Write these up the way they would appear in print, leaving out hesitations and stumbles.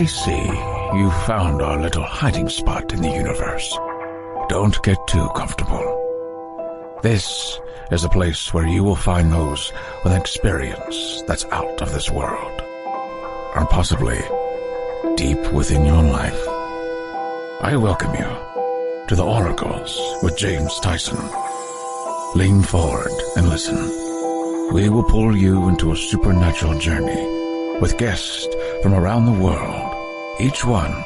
I see you found our little hiding spot in the universe. Don't get too comfortable. This is a place where you will find those with an experience that's out of this world, or possibly deep within your life. I welcome you to the Oracles with James Tyson. Lean forward and listen. We will pull you into a supernatural journey with guests from around the world, each one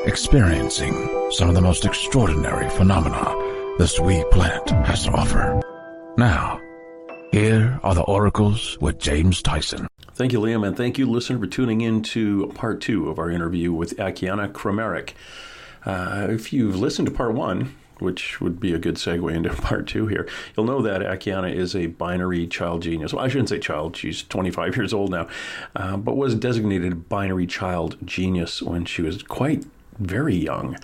experiencing some of the most extraordinary phenomena this wee planet has to offer. Now, here are the Oracles with James Tyson. Thank you, Liam, and thank you, listener, for tuning in to part 2 of our interview with Akiane Kramarik. If you've listened to part 1, which would be a good segue into part 2 here, you'll know that Akiane is a binary child genius. Well, I shouldn't say child, she's 25 years old now, but was designated binary child genius when she was quite very young.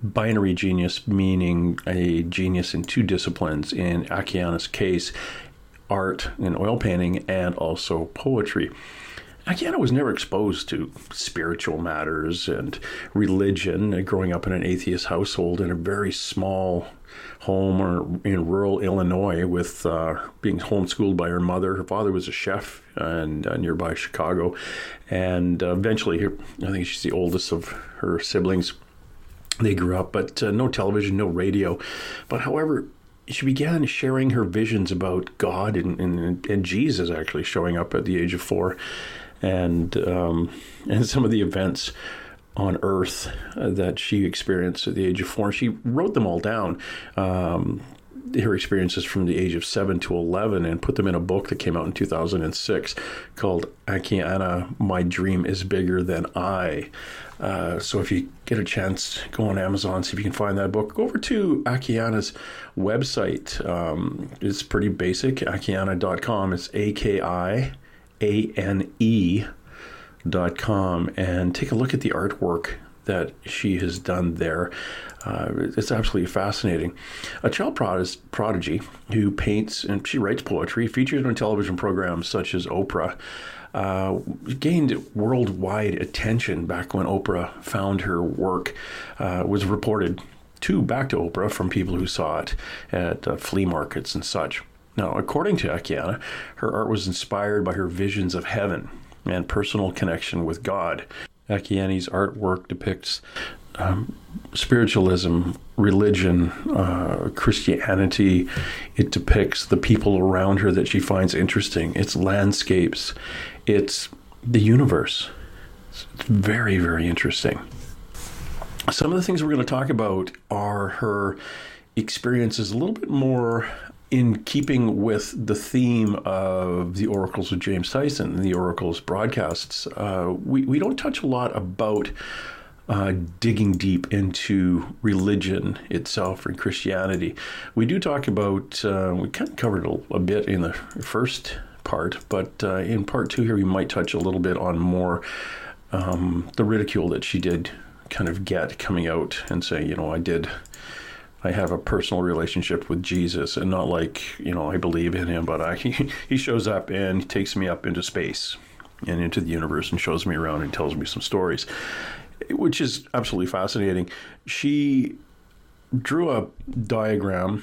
Binary genius meaning a genius in 2 disciplines, in Akiane's case, art and oil painting, and also poetry. Akiane was never exposed to spiritual matters and religion, growing up in an atheist household in a very small home or in rural Illinois, with being homeschooled by her mother. Her father was a chef in nearby Chicago, and eventually, I think she's the oldest of her siblings. They grew up, but no television, no radio. But however, she began sharing her visions about God and Jesus actually showing up at the age of 4. And some of the events on Earth that she experienced at the age of 4. She wrote them all down, her experiences from the age of 7 to 11, and put them in a book that came out in 2006 called Akiane, My Dream is Bigger Than I. So if you get a chance, go on Amazon, see if you can find that book. Go over to Akiane's website. It's pretty basic, akiane.com. It's AKIANE.com, and take a look at the artwork that she has done there. It's absolutely fascinating. A child prodigy who paints and she writes poetry, featured on television programs such as Oprah, gained worldwide attention back when Oprah found her work, was reported back to Oprah from people who saw it at flea markets and such. Now, according to Akiane, her art was inspired by her visions of heaven and personal connection with God. Akiane's artwork depicts spiritualism, religion, Christianity. It depicts the people around her that she finds interesting. It's landscapes. It's the universe. It's very, very interesting. Some of the things we're going to talk about are her experiences a little bit more in keeping with the theme of the Oracles of James Tyson, the Oracles broadcasts. We don't touch a lot about digging deep into religion itself and Christianity. We do talk about, we kind of covered a bit in the first part, but in part 2 here we might touch a little bit on more the ridicule that she did kind of get coming out and say, I have a personal relationship with Jesus, and not like, I believe in him, but he shows up and takes me up into space and into the universe and shows me around and tells me some stories, which is absolutely fascinating. She drew a diagram,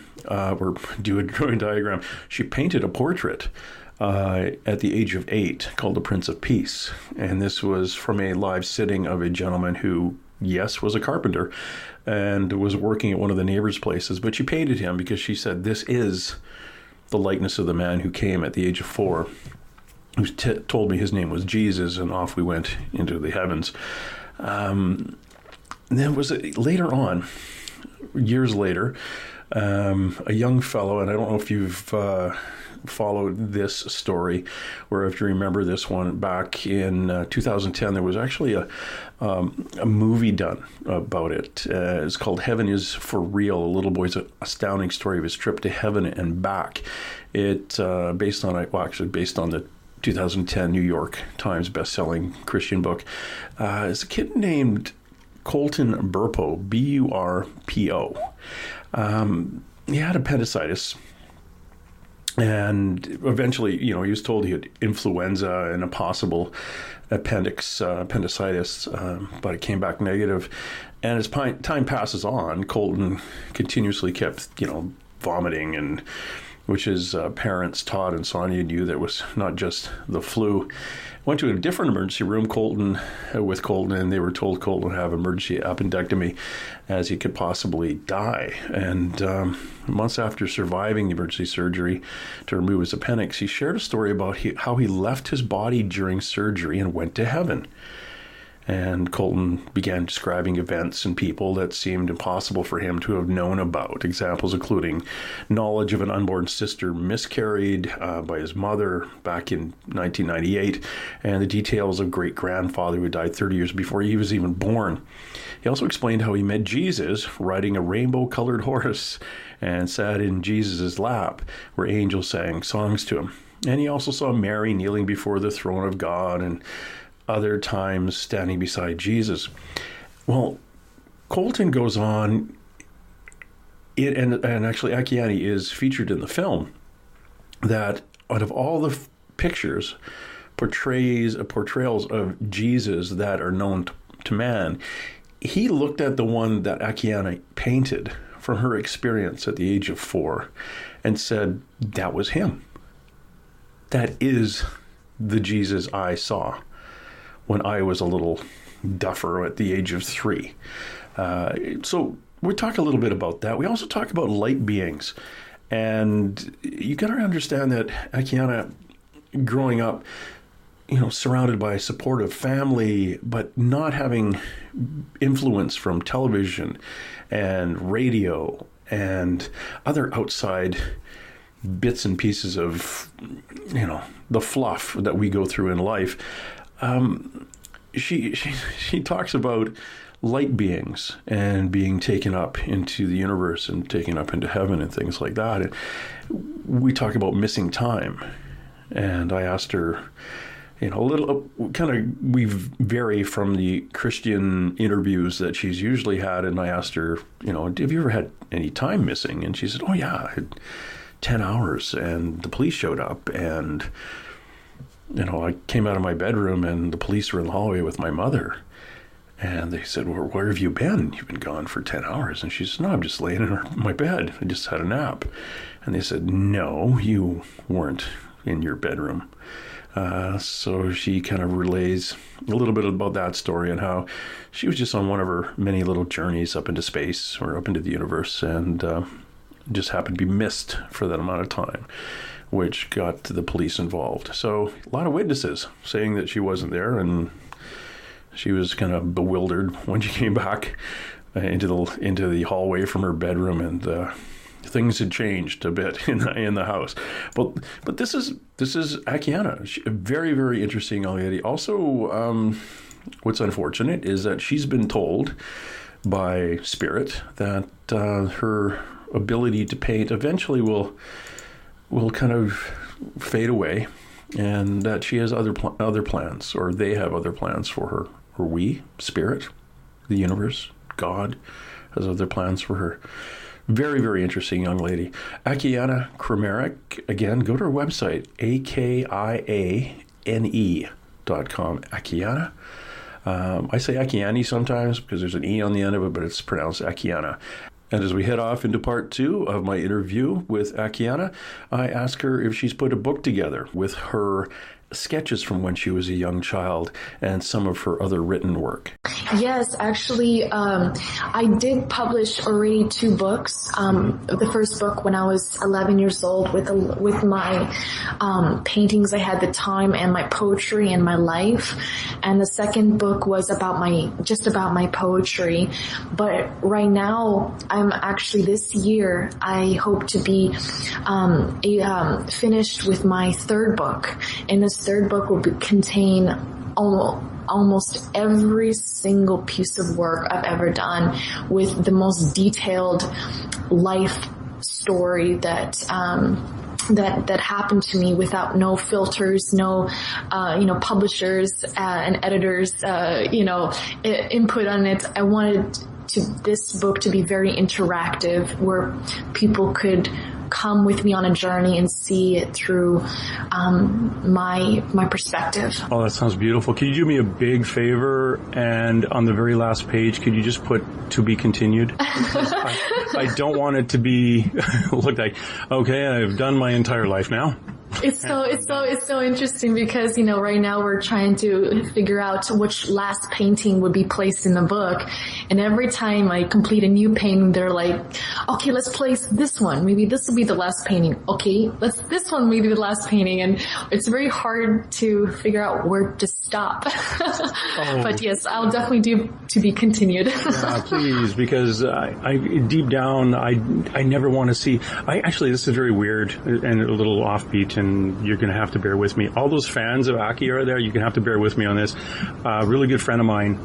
drew a drawing diagram. She painted a portrait at the age of 8 called The Prince of Peace. And this was from a live sitting of a gentleman who, yes, was a carpenter and was working at one of the neighbors' places, but she painted him because she said, this is the likeness of the man who came at the age of 4, who told me his name was Jesus, and off we went into the heavens. And then later on, years later, a young fellow, and I don't know if you've followed this story, or if you remember this one, back in 2010, there was actually a movie done about it. It's called Heaven is for Real, a little boy's astounding story of his trip to heaven and back. It based on the 2010 New York Times best-selling Christian book. It's a kid named Colton Burpo, B-U-R-P-O. He had appendicitis, And eventually, he was told he had influenza and a possible appendicitis, but it came back negative. And as time passes on, Colton continuously kept, vomiting, and which his parents, Todd and Sonia, knew that was not just the flu. Went to a different emergency room, with Colton, and they were told Colton would have emergency appendectomy as he could possibly die. And months after surviving the emergency surgery to remove his appendix, he shared a story about how he left his body during surgery and went to heaven. And Colton began describing events and people that seemed impossible for him to have known about. Examples including knowledge of an unborn sister miscarried by his mother back in 1998, and the details of great-grandfather who died 30 years before he was even born. He also explained how he met Jesus riding a rainbow-colored horse and sat in Jesus' lap, where angels sang songs to him. And he also saw Mary kneeling before the throne of God, and other times standing beside Jesus. Well, Colton goes on, and actually Akiane is featured in the film, that out of all the pictures, portrayals of Jesus that are known to man, he looked at the one that Akiane painted from her experience at the age of 4 and said, that was him. That is the Jesus I saw when I was a little duffer at the age of 3. So we talk a little bit about that. We also talk about light beings. And you got to understand that Akiane, growing up, surrounded by a supportive family, but not having influence from television and radio and other outside bits and pieces of, the fluff that we go through in life. She talks about light beings and being taken up into the universe and taken up into heaven and things like that. And we talk about missing time. And I asked her, we vary from the Christian interviews that she's usually had. And I asked her, have you ever had any time missing? And she said, oh yeah, I had 10 hours and the police showed up, and I came out of my bedroom and the police were in the hallway with my mother. And they said, well, where have you been? You've been gone for 10 hours. And she said, no, I'm just laying in my bed. I just had a nap. And they said, no, you weren't in your bedroom. So she kind of relays a little bit about that story and how she was just on one of her many little journeys up into space or up into the universe, and just happened to be missed for that amount of time, which got the police involved. So a lot of witnesses saying that she wasn't there, and she was kind of bewildered when she came back into the hallway from her bedroom, and things had changed a bit in the house. But this is Akiane, a very, very interesting young lady. Also, what's unfortunate is that she's been told by Spirit that her ability to paint eventually will kind of fade away, and that she has other plans, or they have other plans for her, or we, Spirit, the universe, God, has other plans for her. Very, very interesting young lady. Akiane Kramarik, again, go to her website, akiane.com. Akiane. I say Akiane sometimes because there's an E on the end of it, but it's pronounced Akiane. And as we head off into part 2 of my interview with Akiane, I ask her if she's put a book together with her sketches from when she was a young child and some of her other written work. Yes, actually, I did publish already 2 books. The first book when I was 11 years old with my paintings I had at the time and my poetry and my life. And the second book was about my poetry. But right now, I'm actually this year, I hope to be finished with my third book. And this third book will contain almost every single piece of work I've ever done, with the most detailed life story that happened to me, without no filters, no publishers and editors input on it. I wanted this book to be very interactive, where people could come with me on a journey and see it through my perspective. Oh, that sounds beautiful. Could you do me a big favor, and on the very last page, could you just put "to be continued"? I don't want it to be look like, okay, I've done my entire life now. It's so interesting because, right now we're trying to figure out which last painting would be placed in the book. And every time I complete a new painting, they're like, okay, let's place this one. Maybe this will be the last painting. Okay, this one maybe the last painting. And it's very hard to figure out where to stop. But yes, I'll definitely do "to be continued." Yeah, please, because I deep down, I never want to see, actually, this is very weird and a little offbeat, and you're going to have to bear with me. All those fans of Aki are there, you're going to have to bear with me on this. A really good friend of mine,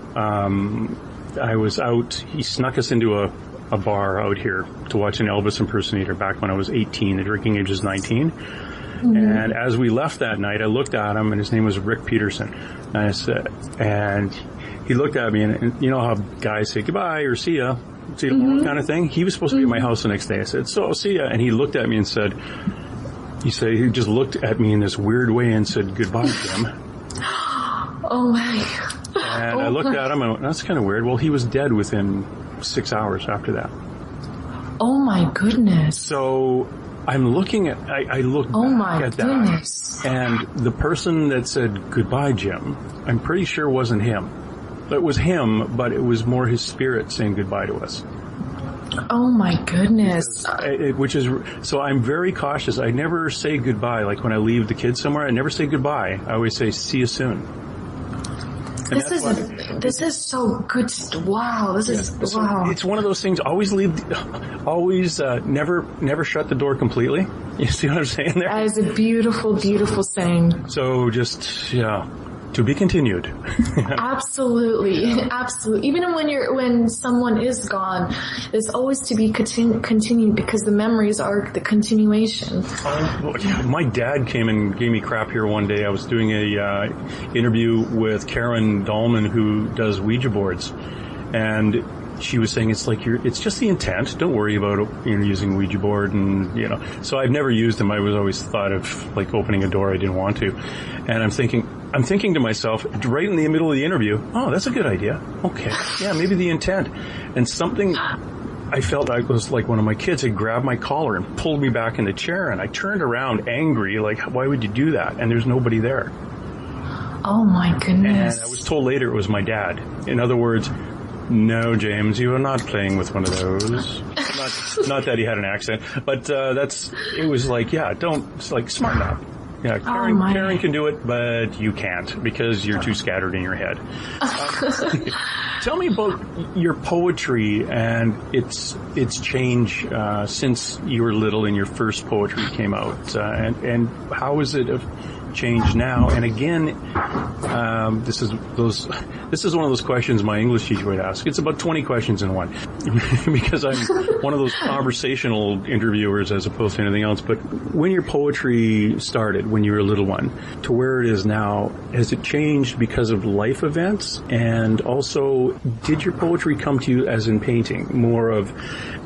I was out, he snuck us into a bar out here to watch an Elvis impersonator back when I was 18. The drinking age is 19. Mm-hmm. And as we left that night, I looked at him, and his name was Rick Peterson. And I said, and he looked at me, and you know how guys say goodbye or see ya Mm-hmm. kind of thing? He was supposed to be at my house the next day. I said, so see ya. And he looked at me and said, he just looked at me in this weird way and said, "Goodbye, Jim." Oh my. And I looked at him and I went, that's kind of weird. Well, he was dead within 6 hours after that. Oh my goodness. So I'm looking at, I looked back at goodness. that. And the person that said, "Goodbye, Jim," I'm pretty sure wasn't him. It was him, but it was more his spirit saying goodbye to us. Oh my goodness. So I'm very cautious. I never say goodbye. Like when I leave the kids somewhere, I never say goodbye. I always say, "See you soon." And this is so good. Wow. Wow. It's one of those things. Never shut the door completely. You see what I'm saying there? That is a beautiful, beautiful saying. So just, to be continued. Absolutely. Even when someone is gone, there's always to be continued because the memories are the continuation. My dad came and gave me crap here one day. I was doing a interview with Karen Dahlman, who does Ouija boards, and she was saying it's just the intent. Don't worry about using Ouija board, and So I've never used them. I was always thought of like opening a door I didn't want to, and I'm thinking to myself right in the middle of the interview, oh, that's a good idea. Okay, yeah, maybe the intent, and something. I felt I was like one of my kids had grabbed my collar and pulled me back in the chair, and I turned around angry, like, why would you do that? And there's nobody there. Oh my goodness! And I was told later it was my dad. In other words, no, James, you are not playing with one of those. Not that he had an accent, but it was like, smarten up. Yeah, Karen can do it, but you can't because you're too scattered in your head. Tell me about your poetry and its change since you were little and your first poetry came out, and how is it changed now? And again, this is one of those questions my English teacher would ask. It's about 20 questions in one because I'm one of those conversational interviewers as opposed to anything else. But when your poetry started, when you were a little one, to where it is now, has it changed because of life events? And also, did your poetry come to you as in painting, more of,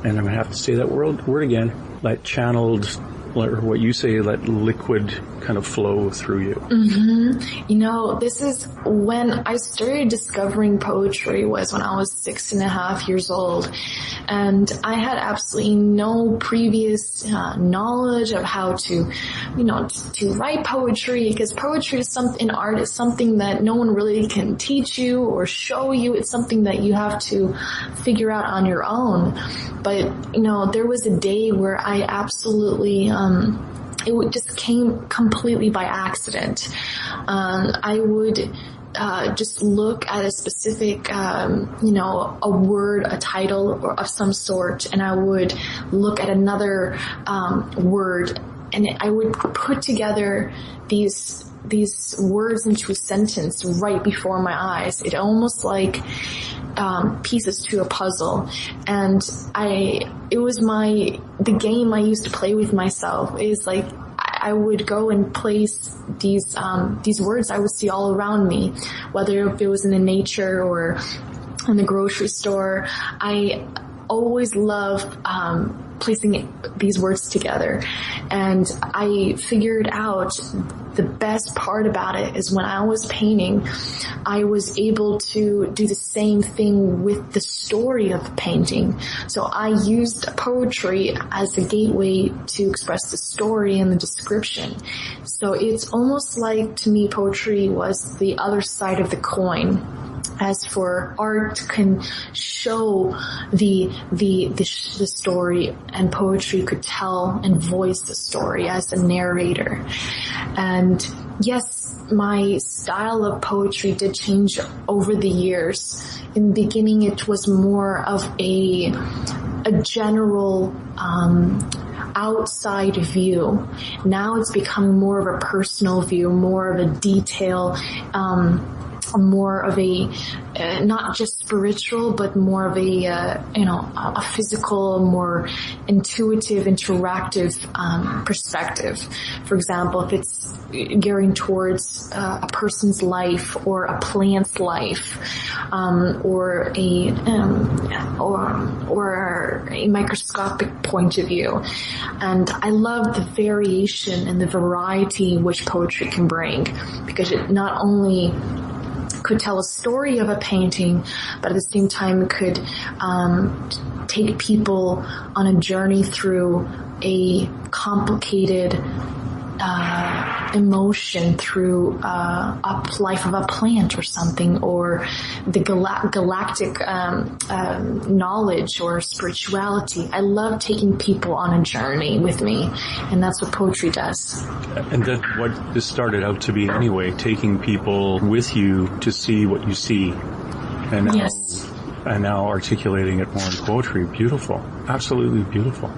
and I'm going to have to say that word again, like channeled, or what you say, let liquid kind of flow through you? Mm-hmm. This is when I started discovering poetry was when I was 6.5 years old. And I had absolutely no previous knowledge of how to write poetry, because poetry is art is something that no one really can teach you or show you. It's something that you have to figure out on your own. But, there was a day where I absolutely, it just came completely by accident. I would just look at a specific, a word, a title of some sort, and I would look at another word, and I would put together these words into a sentence right before my eyes. It almost like pieces to a puzzle. And it was the game I used to play with myself is like, I would go and place these words I would see all around me, whether if it was in the nature or in the grocery store. I always loved placing these words together. And I figured out the best part about it is when I was painting, I was able to do the same thing with the story of the painting. So I used poetry as a gateway to express the story and the description. So it's almost like, to me, poetry was the other side of the coin. As for art can show the story, and poetry could tell and voice the story as a narrator. And yes, my style of poetry did change over the years. In the beginning, it was more of a general outside view. Now it's become more of a personal view, more of a detail, more of a not just spiritual, but more of a physical, more intuitive, interactive perspective. For example, if it's gearing towards a person's life or a plant's life, or a microscopic point of view. And I love the variation and the variety which poetry can bring, because it not only could tell a story of a painting, but at the same time could take people on a journey through a complicated emotion, through a life of a plant or something, or the galactic knowledge or spirituality. I love taking people on a journey with me, and that's what poetry does. And that's what this started out to be anyway, taking people with you to see what you see. And now, yes. And now articulating it more in poetry. Beautiful. Absolutely beautiful.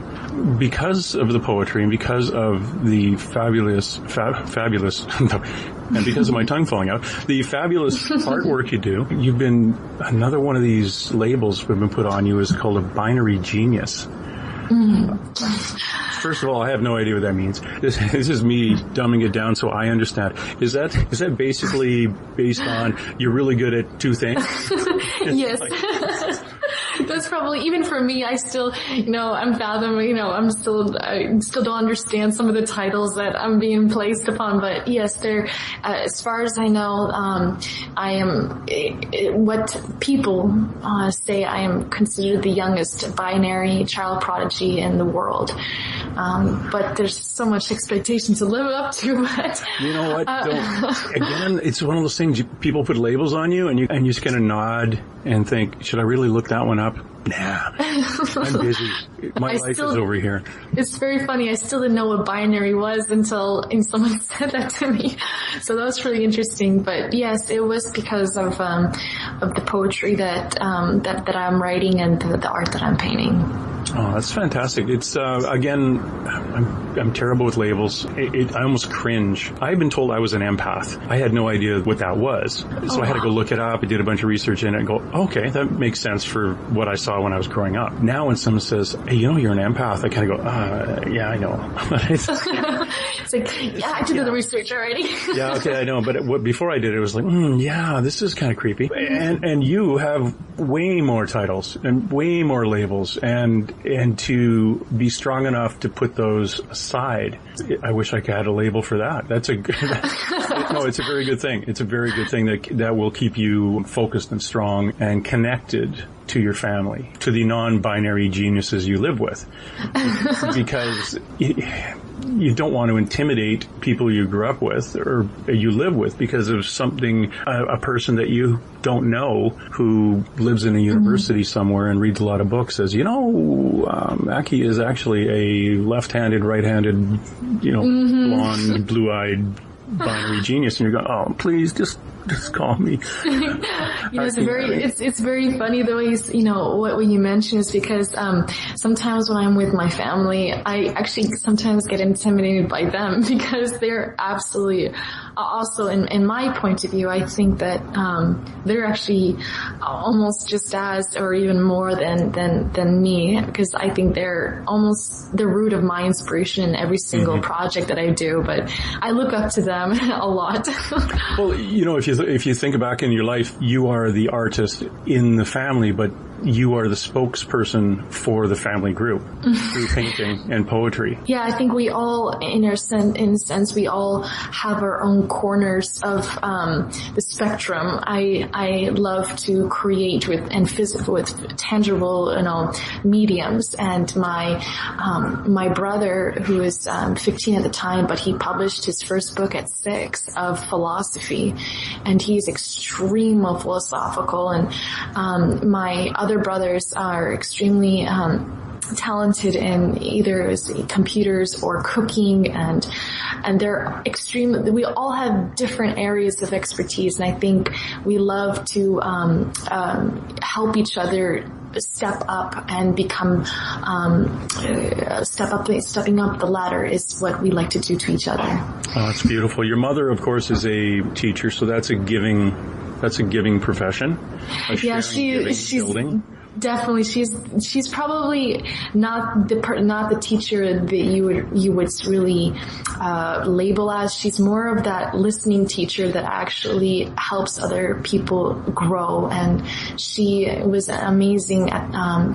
Because of the poetry and because of the fabulous, and because of my tongue falling out, the fabulous artwork you do, you've been, another one of these labels have been put on you is called a binary genius. First of all, I have no idea what that means. This is me dumbing it down so I understand. Is that basically based on you're really good at two things? Yes. That's probably, even for me, I still, I'm fathoming, I still don't understand some of the titles that I'm being placed upon, but yes, as far as I know, I am, what people say, I am considered the youngest binary child prodigy in the world. But there's so much expectation to live up to, but. You know what? Again, it's one of those things, people put labels on you and you just kind of nod and think, should I really look that one up? Nah, I'm busy. My life is over here. It's very funny. I still didn't know what binary was until someone said that to me. So that was really interesting. But yes, it was because of the poetry that I'm writing and the art that I'm painting. Oh, that's fantastic. It's, again, I'm terrible with labels. I almost cringe. I've been told I was an empath. I had no idea what that was. So I had to go look it up. I did a bunch of research in it and go, okay, that makes sense for what I saw when I was growing up. Now when someone says, hey, you're an empath, I kind of go, yeah, I know. It's like, yeah, I did the research already. Yeah, okay, I know. But before I did it, was like, yeah, this is kind of creepy. And you have way more titles and way more labels and to be strong enough to put those aside. I wish I had a label for that. That's no, it's a very good thing. It's a very good thing that will keep you focused and strong and connected to your family, to the non-binary geniuses you live with. Because you don't want to intimidate people you grew up with or you live with because of something, a person that you don't know who lives in a university somewhere and reads a lot of books says, Aki is actually a left-handed, right-handed, blonde, blue-eyed binary genius. And you're going, oh, please just call me. It's very funny the way what you mentioned is because sometimes when I'm with my family, I actually sometimes get intimidated by them because they're absolutely also in my point of view, I think that they're actually almost just as or even more than me, because I think they're almost the root of my inspiration in every single project that I do, but I look up to them a lot. Well, if you think back in your life, you are the artist in the family, but you are the spokesperson for the family group through painting and poetry. Yeah, I think we all, in a sense, we all have our own corners of the spectrum. I love to create with tangible, mediums. And my brother, who is 15 at the time, but he published his first book at 6 of philosophy, and he's extremely philosophical. And my other brothers are extremely talented in either computers or cooking, and they're we all have different areas of expertise, and I think we love to help each other step up and become stepping up the ladder is what we like to do to each other. Oh, that's beautiful. Your mother, of course, is a teacher, so that's a giving profession. Yeah, she's building. Definitely, she's probably not the teacher that you would really label as. She's more of that listening teacher that actually helps other people grow. And she was amazing at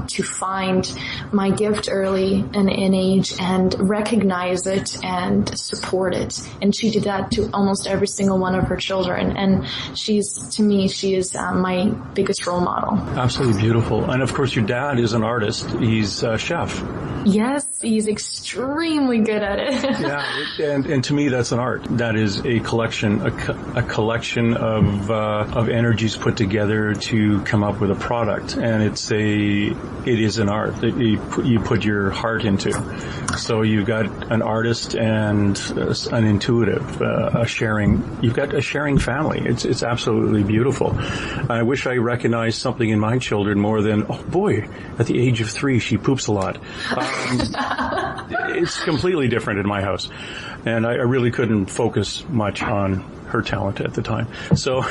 to find my gift early in age and recognize it and support it. And she did that to almost every single one of her children. And she is my biggest role model. Absolutely beautiful. And of course, your dad is an artist. He's a chef. Yes, he's extremely good at it. Yeah, and to me, that's an art. That is a collection of energies put together to come up with a product, and it is an art that you put your heart into. So you've got an artist and an intuitive, you've got a sharing family. It's absolutely beautiful. I wish I recognized something in my children more than, oh boy, at the age of 3, she poops a lot. It's completely different in my house. And I really couldn't focus much on her talent at the time. So,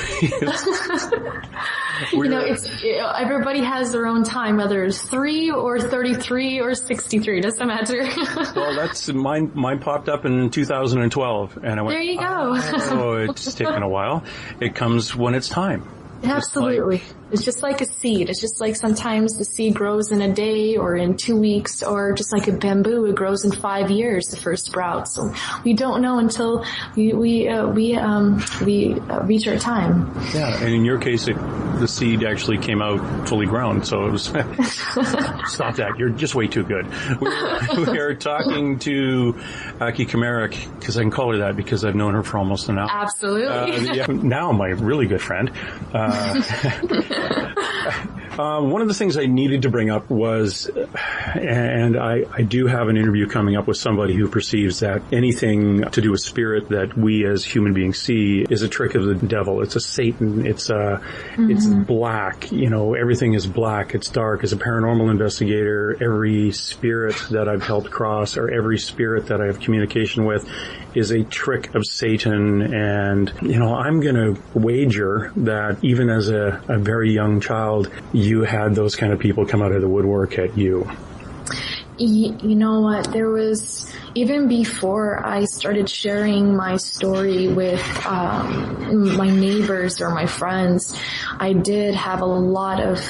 everybody has their own time, whether it's 3 or 33 or 63, doesn't matter. Well, that's mine popped up in 2012, and I went, there you go. Oh, it's taken a while. It comes when it's time. Absolutely. It's just like a seed. It's just like sometimes the seed grows in a day or in 2 weeks, or just like a bamboo, it grows in 5 years, the first sprout. So we don't know until we reach our time. Yeah, and in your case, the seed actually came out fully grown. So it was, stop that. You're just way too good. We are talking to Aki Kramarik, because I can call her that because I've known her for almost an hour. Absolutely. Now my really good friend. One of the things I needed to bring up was, and I do have an interview coming up with somebody who perceives that anything to do with spirit that we as human beings see is a trick of the devil. It's a Satan. It's black. Everything is black. It's dark. As a paranormal investigator, every spirit that I've helped cross, or every spirit that I have communication with, is a trick of Satan. And, I'm going to wager that even as a very young child, you had those kind of people come out of the woodwork at you. You know what? There was, even before I started sharing my story with my neighbors or my friends, I did have a lot of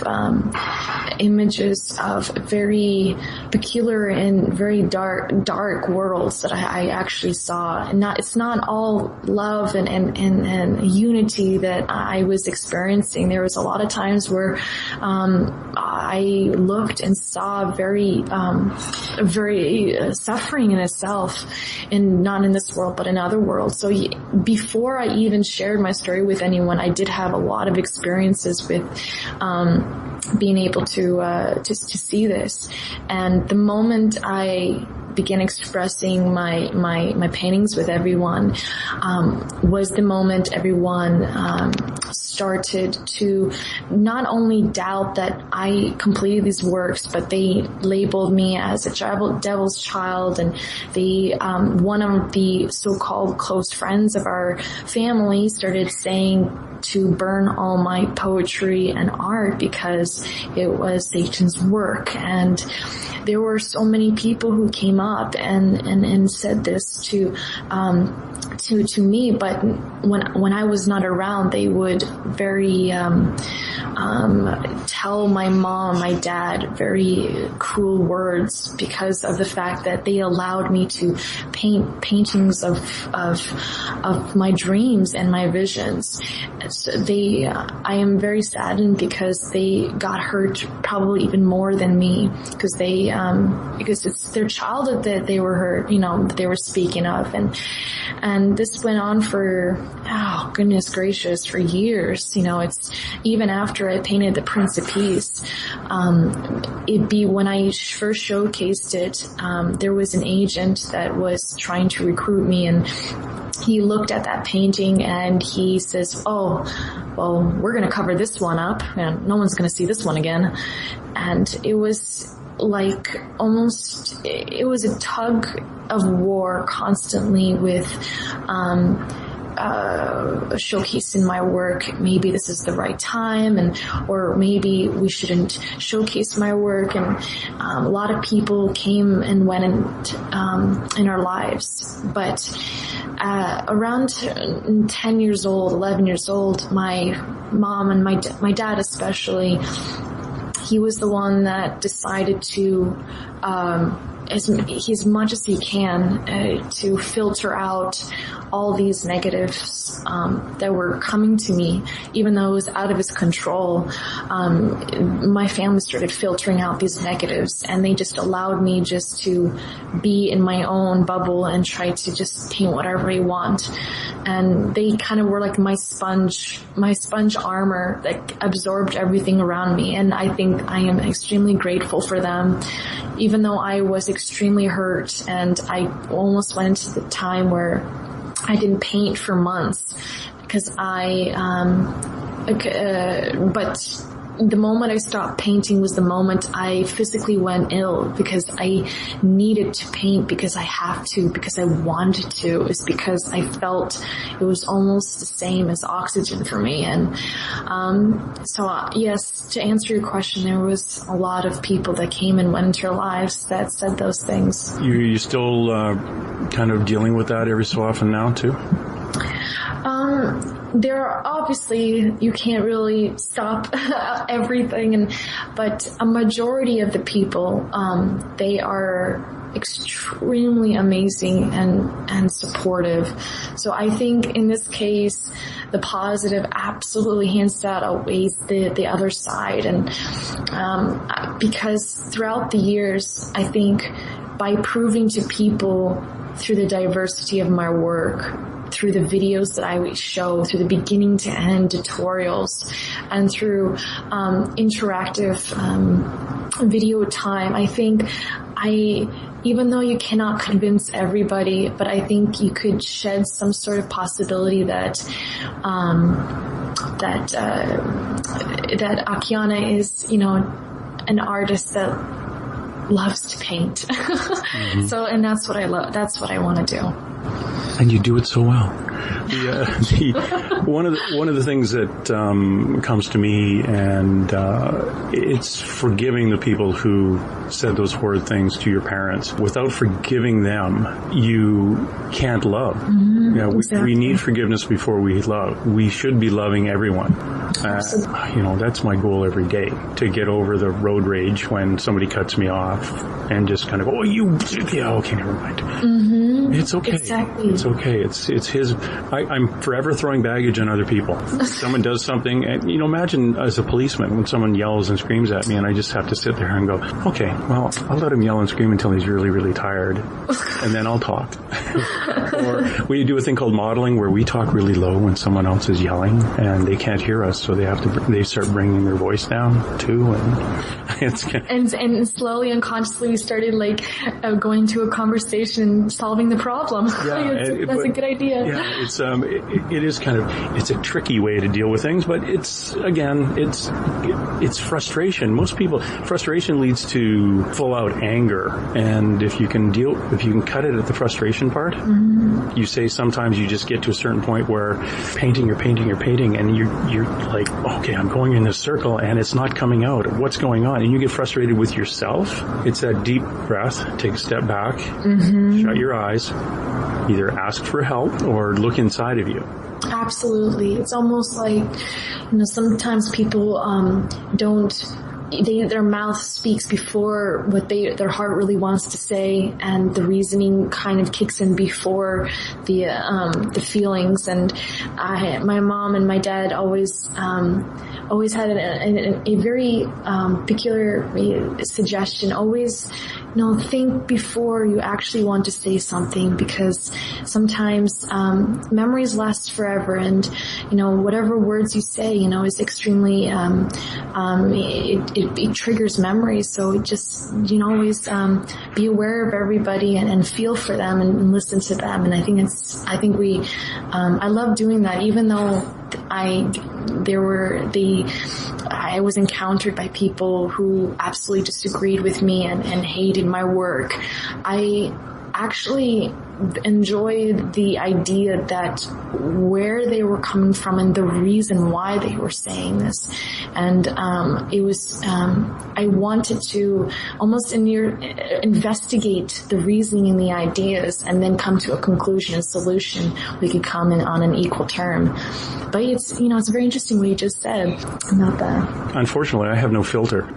images of very peculiar and very dark worlds that I actually saw. And it's not all love and unity that I was experiencing. There was a lot of times where I looked and saw very suffering in itself, and not in this world, but in other worlds. So before I even shared my story with anyone, I did have a lot of experiences with being able to see this. And the moment I began expressing my paintings with everyone, was the moment everyone started to not only doubt that I completed these works, but they labeled me as a devil's child. And one of the so-called close friends of our family started saying to burn all my poetry and art because it was Satan's work. And there were so many people who came up and said this to to me, but when I was not around, they would very tell my mom, my dad, very cruel words because of the fact that they allowed me to paint paintings of my dreams and my visions. So I am very saddened because they got hurt probably even more than me because it's their childhood that they were hurt, that they were speaking of, and this went on for, oh goodness gracious, for years. It's even after I painted the Prince of Peace. When I first showcased it, there was an agent that was trying to recruit me, and he looked at that painting and he says, "Oh, well, we're going to cover this one up and no one's going to see this one again." And it was like it was a tug of war constantly with showcasing my work. Maybe this is the right time, or maybe we shouldn't showcase my work. And a lot of people came and went in our lives. But around 10 years old, 11 years old, my mom and my dad especially, he was the one that decided to as much as he can to filter out all these negatives that were coming to me, even though it was out of his control. My family started filtering out these negatives, and they just allowed me just to be in my own bubble and try to just paint whatever I want. And they kind of were like my sponge armor that absorbed everything around me. And I think I am extremely grateful for them, even though I was extremely hurt, and I almost went into the time where I didn't paint for months because but the moment I stopped painting was the moment I physically went ill, because I needed to paint, because I have to, because I wanted to. It's because I felt it was almost the same as oxygen for me. And yes, to answer your question, there was a lot of people that came and went into our lives that said those things. You still kind of dealing with that every so often now too? There are obviously, you can't really stop everything, but a majority of the people, they are extremely amazing and supportive. So I think in this case, the positive absolutely hands down outweighs the other side. And because throughout the years, I think by proving to people through the diversity of my work, through the videos that I show, through the beginning to end tutorials, and through interactive video time, I think even though you cannot convince everybody, but I think you could shed some sort of possibility that Akiane is, an artist that loves to paint. Mm-hmm. So, and that's what I love. That's what I want to do. And you do it so well. One of the things that comes to me, and it's forgiving the people who said those horrid things to your parents. Without forgiving them, you can't love. Mm-hmm, exactly. We need forgiveness before we love. We should be loving everyone. That's my goal every day, to get over the road rage when somebody cuts me off and just kind of, okay, never mind. Mm-hmm. It's okay. Exactly. It's okay. It's his. I'm forever throwing baggage on other people. Someone does something, and imagine as a policeman when someone yells and screams at me, and I just have to sit there and go, okay, well, I'll let him yell and scream until he's really, really tired, and then I'll talk. Or we do a thing called modeling, where we talk really low when someone else is yelling, and they can't hear us, so they start bringing their voice down too, and slowly, unconsciously, we started going to a conversation, solving the problem. Yeah, that's a good idea. Yeah, it is kind of, it's a tricky way to deal with things, but it's frustration. Most people, frustration leads to full out anger, and if you can cut it at the frustration part, mm-hmm. You say sometimes you just get to a certain point where you're painting, and you're like, okay, I'm going in this circle and it's not coming out. What's going on? And you get frustrated with yourself. It's that deep breath. Take a step back. Mm-hmm. Shut your eyes. either ask for help or look inside of you. Absolutely. It's almost like, sometimes people their mouth speaks before what their heart really wants to say, and the reasoning kind of kicks in before the feelings. And my mom and my dad always had a very peculiar suggestion. Always, think before you actually want to say something, because sometimes memories last forever, and whatever words you say, is extremely it triggers memories. So just always be aware of everybody and feel for them and listen to them. And I love doing that, even though I was encountered by people who absolutely disagreed with me and hated my work. I actually enjoyed the idea that where they were coming from and the reason why they were saying this. And it was I wanted to almost investigate the reasoning and the ideas, and then come to a conclusion and solution we could come in on an equal term. But it's it's very interesting what you just said about that. Unfortunately, I have no filter.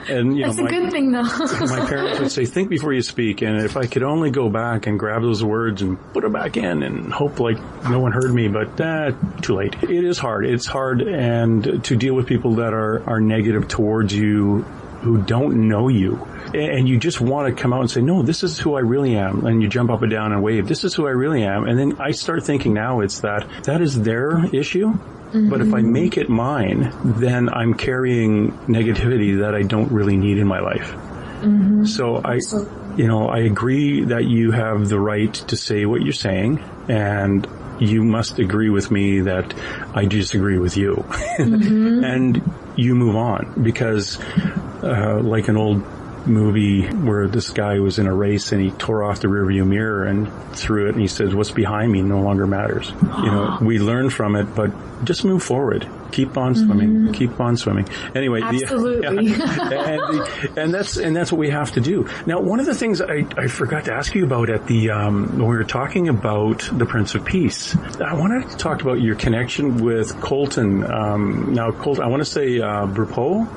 And that's a good thing, though. My parents would say, think before you speak. And if I could only go back and grab those words and put them back in and hope like no one heard me, but too late. It is hard. It's hard, and to deal with people that are negative towards you, who don't know you. And you just want to come out and say, no, this is who I really am. And you jump up and down and wave, this is who I really am. And then I start thinking now it's that is their issue. Mm-hmm. But if I make it mine, then I'm carrying negativity that I don't really need in my life. Mm-hmm. So I agree that you have the right to say what you're saying, and you must agree with me that I disagree with you. Mm-hmm. And you move on, because like an old movie where this guy was in a race and he tore off the rearview mirror and threw it, and he says, what's behind me no longer matters. We learn from it, but just move forward. Keep on swimming. Mm-hmm. Keep on swimming. Anyway, absolutely. And that's what we have to do. Now, one of the things I forgot to ask you about when we were talking about the Prince of Peace, I wanted to talk about your connection with Colton. Now, Colton, I want to say Burpo.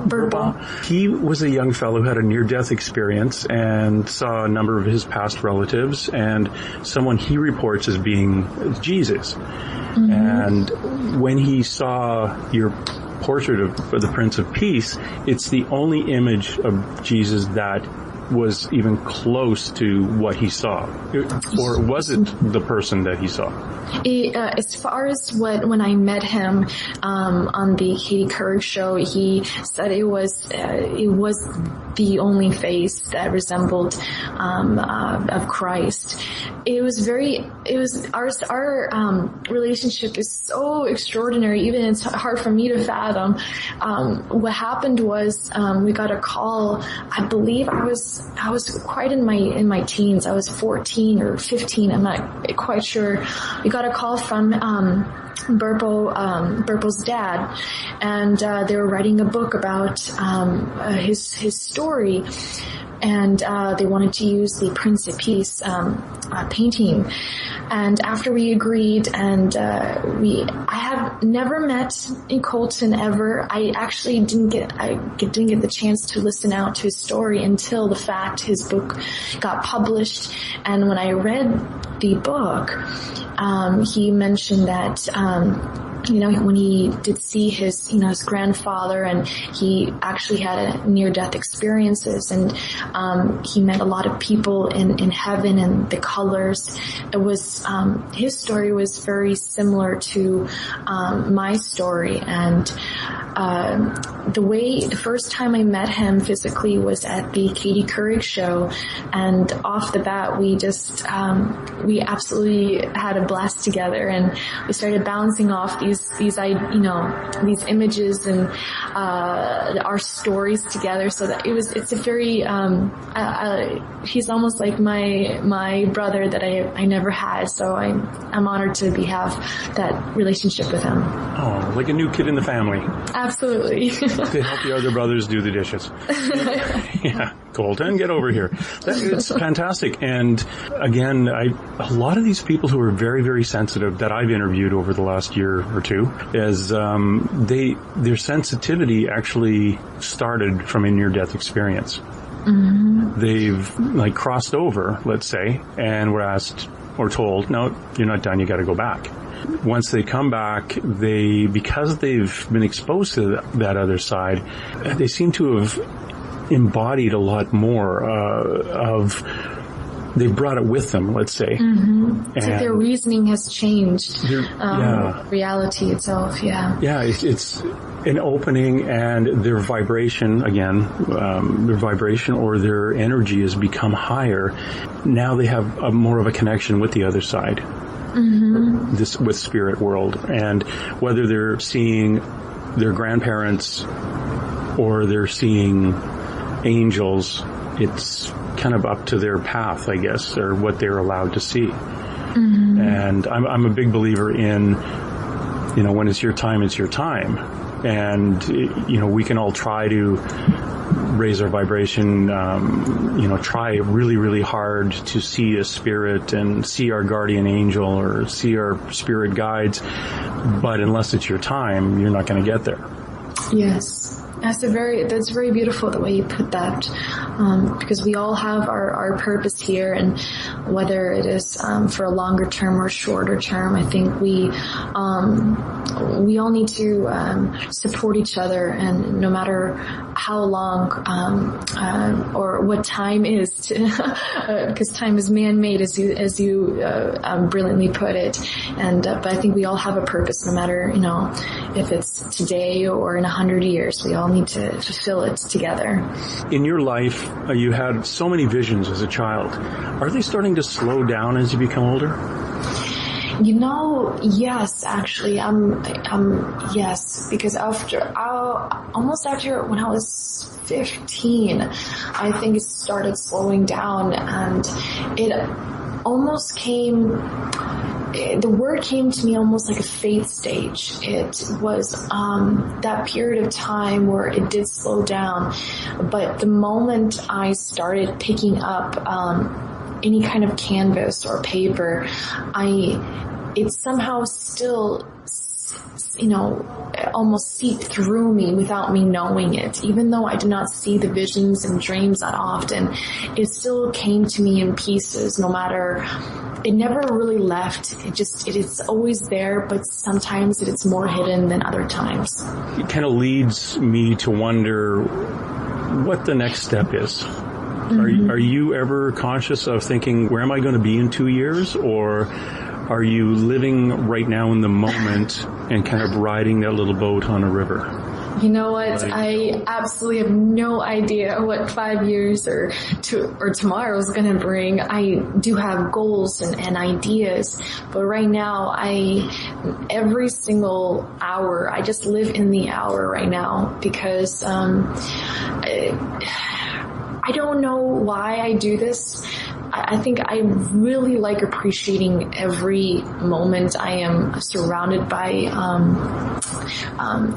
Burpo. He was a young fellow who had a near-death experience and saw a number of his past relatives and someone he reports as being Jesus. Mm-hmm. And when he saw your portrait of the Prince of Peace, it's the only image of Jesus that was even close to what he saw. Or was it the person that he saw? As far as when I met him on the Katie Couric show, he said it was the only face that resembled of Christ. Our relationship is so extraordinary, even it's hard for me to fathom. What happened was we got a call. I believe I was quite in my teens. I was 14 or 15. I'm not quite sure. We got a call from Burpo's dad, and they were writing a book about his story, and they wanted to use the Prince of Peace painting. And after we agreed, and I have never met Colton ever. I actually didn't get the chance to listen out to his story until the fact his book got published. And when I read the book, he mentioned that when he did see his grandfather, and he actually had near-death experiences, and he met a lot of people in heaven, and the colors. It was his story was very similar to my story, and the first time I met him physically was at the Katie Couric show, and off the bat we just we absolutely had a blast together, and we started bouncing off these images and our stories together. So that it's a very he's almost like my brother that I never had. So I'm honored to have that relationship with him. Oh, like a new kid in the family. Absolutely. to help the other brothers do the dishes. Yeah, Colton, get over here. It's fantastic. And again, a lot of these people who are very, very sensitive that I've interviewed over the last year or two, is their sensitivity actually started from a near-death experience. Mm-hmm. They've crossed over, let's say, and were asked or told, no, you're not done, you got to go back. Once they come back, because they've been exposed to that other side, they seem to have embodied a lot more they've brought it with them, let's say. Mm-hmm. It's like their reasoning has changed. Reality itself, yeah. Yeah, it's an opening, and their vibration, or their energy has become higher. Now they have more of a connection with the other side. Mm-hmm. With spirit world, and whether they're seeing their grandparents or they're seeing angels, it's kind of up to their path, I guess, or what they're allowed to see. Mm-hmm. And I'm a big believer in, when it's your time, it's your time. And, we can all try to raise our vibration, try really, really hard to see a spirit and see our guardian angel or see our spirit guides. But unless it's your time, you're not going to get there. Yes. That's very beautiful the way you put that, because we all have our purpose here, and whether it is for a longer term or shorter term, I think we all need to support each other, and no matter how long or what time is, because time is man-made, as you brilliantly put it, and but I think we all have a purpose, no matter if it's today or in 100 years. We all need to fulfill it together. In your life, you had so many visions as a child. Are they starting to slow down as you become older? Yes, actually, yes, because almost after when I was 15, I think it started slowing down, and it almost the word came to me almost like a faith stage. It was that period of time where it did slow down, but the moment I started picking up any kind of canvas or paper, it somehow still, almost seeped through me without me knowing it. Even though I did not see the visions and dreams that often, it still came to me in pieces, it never really left. It's always there, but sometimes it's more hidden than other times. It kind of leads me to wonder what the next step is. Mm-hmm. Are you ever conscious of thinking, where am I going to be in 2 years? Or are you living right now in the moment and kind of riding that little boat on a river? You know what? I absolutely have no idea what 5 years or tomorrow is going to bring. I do have goals and ideas, but right now every single hour, I just live in the hour right now, because I don't know why I do this. I think I really like appreciating every moment. I am surrounded by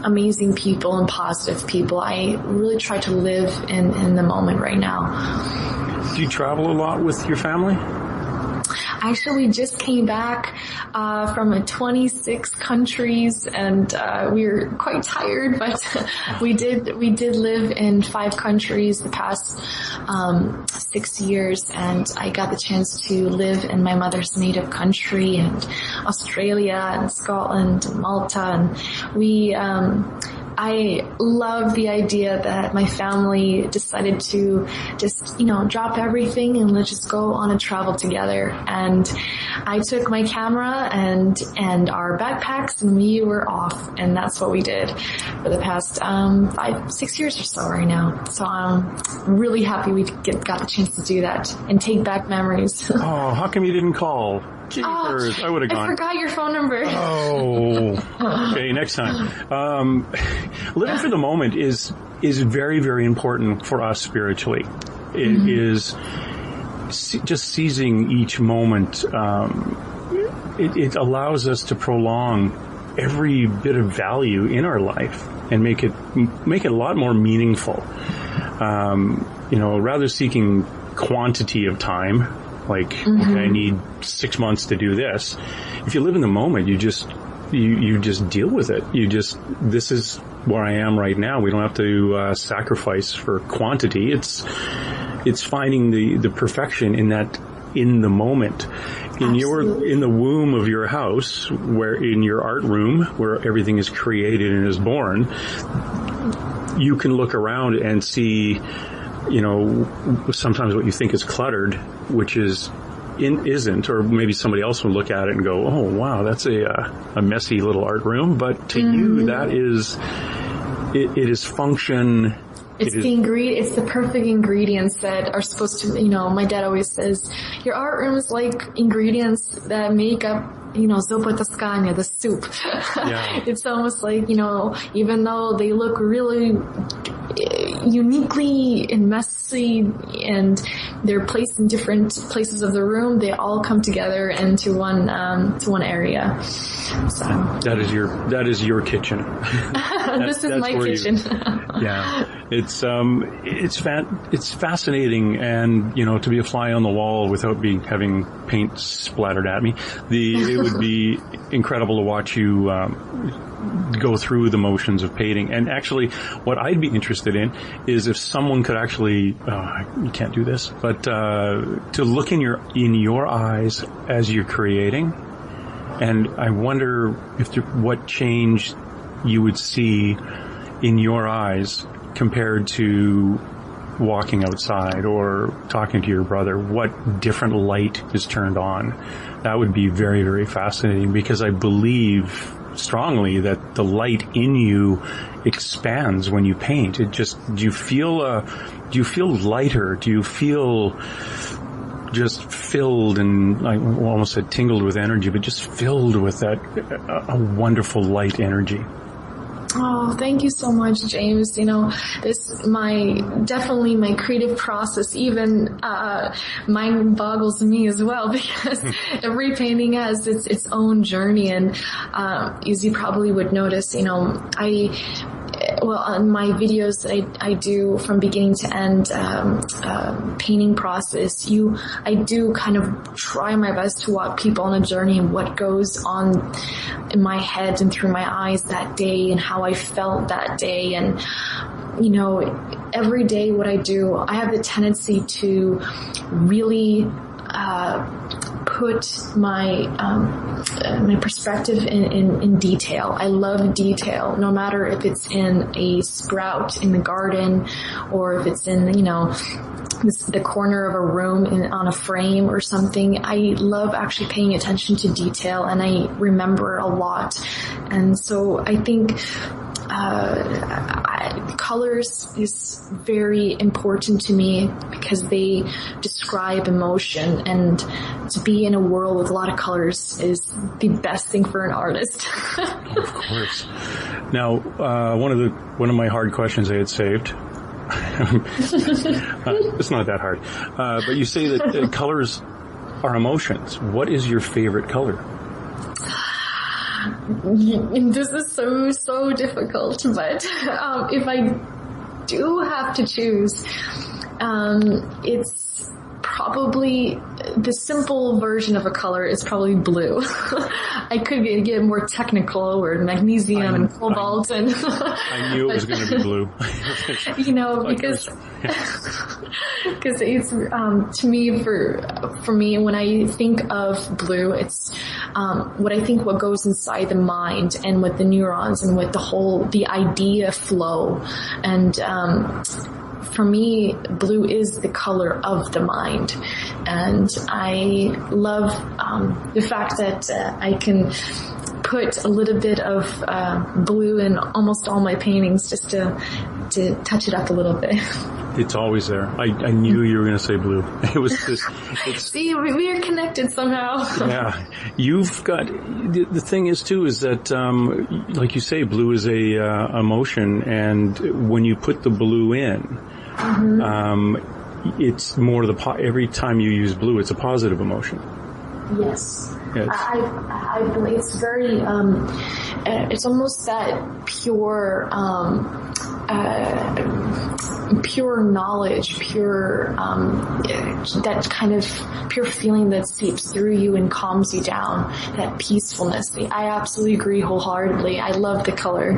amazing people and positive people. I really try to live in the moment right now. Do you travel a lot with your family? Actually, we just came back from 26 countries, and we were quite tired, but we did live in 5 countries the past 6 years, and I got the chance to live in my mother's native country, and Australia and Scotland and Malta, and I love the idea that my family decided to just, drop everything and let's just go on a travel together. And I took my camera and our backpacks, and we were off. And that's what we did for the past 5-6 years or so right now. So I'm really happy we got the chance to do that and take back memories. Oh, how come you didn't call? Jeepers, I would have gone. I forgot your phone number. Oh, okay, next time. Living for the moment is very, very important for us spiritually. It is just seizing each moment. It allows us to prolong every bit of value in our life and make it a lot more meaningful. Rather seeking quantity of time, like, okay, I need 6 months to do this. If you live in the moment, you just deal with it. This is where I am right now. We don't have to sacrifice for quantity. It's finding the perfection in the moment. In the womb of your house, where in your art room, where everything is created and is born, you can look around and see, sometimes what you think is cluttered, which isn't, or maybe somebody else will look at it and go, oh wow, that's a messy little art room. But to you, that is, it is function. It's the perfect ingredients that are supposed to, my dad always says, your art room is like ingredients that make up, zuppa toscana, the soup. Yeah. It's almost like, even though they look really uniquely and messy and they're placed in different places of the room, they all come together into one area. So that is your kitchen. This is my kitchen. Yeah. It's fascinating, and to be a fly on the wall without having paint splattered at me. It would be incredible to watch you go through the motions of painting. And actually, what I'd be interested in is if someone could actually, you can't do this, but to look in your eyes as you're creating. And I wonder what change you would see in your eyes compared to walking outside or talking to your brother. What different light is turned on? That would be very, very fascinating, because I believe strongly that the light in you expands when you paint. Do you feel lighter? Do you feel just filled and, I almost said tingled with energy, but just filled with that a wonderful light energy? Oh, thank you so much, James. Definitely my creative process, even, mind boggles me as well, because every painting has its own journey. And, as you probably would notice, on my videos I do from beginning to end, painting process, I do kind of try my best to walk people on a journey and what goes on in my head and through my eyes that day and how I felt that day. And, every day what I do, I have the tendency to really, put my perspective in detail. I love detail, no matter if it's in a sprout in the garden or if it's in, the corner of a room on a frame or something. I love actually paying attention to detail, and I remember a lot. And so I think colors is very important to me because they describe emotion, and to be in a world with a lot of colors is the best thing for an artist. Of course. Now, one of my hard questions I had saved. It's not that hard. But you say that colors are emotions. What is your favorite color? This is so difficult, but if I do have to choose, it's probably the simple version of a color is probably blue. I could get more technical, or magnesium and cobalt, and I knew it was going to be blue. Because it's to me, for me, when I think of blue, it's what goes inside the mind and with the neurons and with the idea flow. And for me, blue is the color of the mind. And I love the fact that I can put a little bit of blue in almost all my paintings, just to touch it up a little bit. It's always there. I knew you were going to say blue. It was just... See, we are connected somehow. Yeah. You've got... The thing is, too, is that, like you say, blue is a emotion, and when you put the blue in, it's more every time you use blue, it's a positive emotion. Yes. I believe it's very, it's almost that pure, pure knowledge, pure, that kind of pure feeling that seeps through you and calms you down, that peacefulness. I absolutely agree wholeheartedly. I love the color.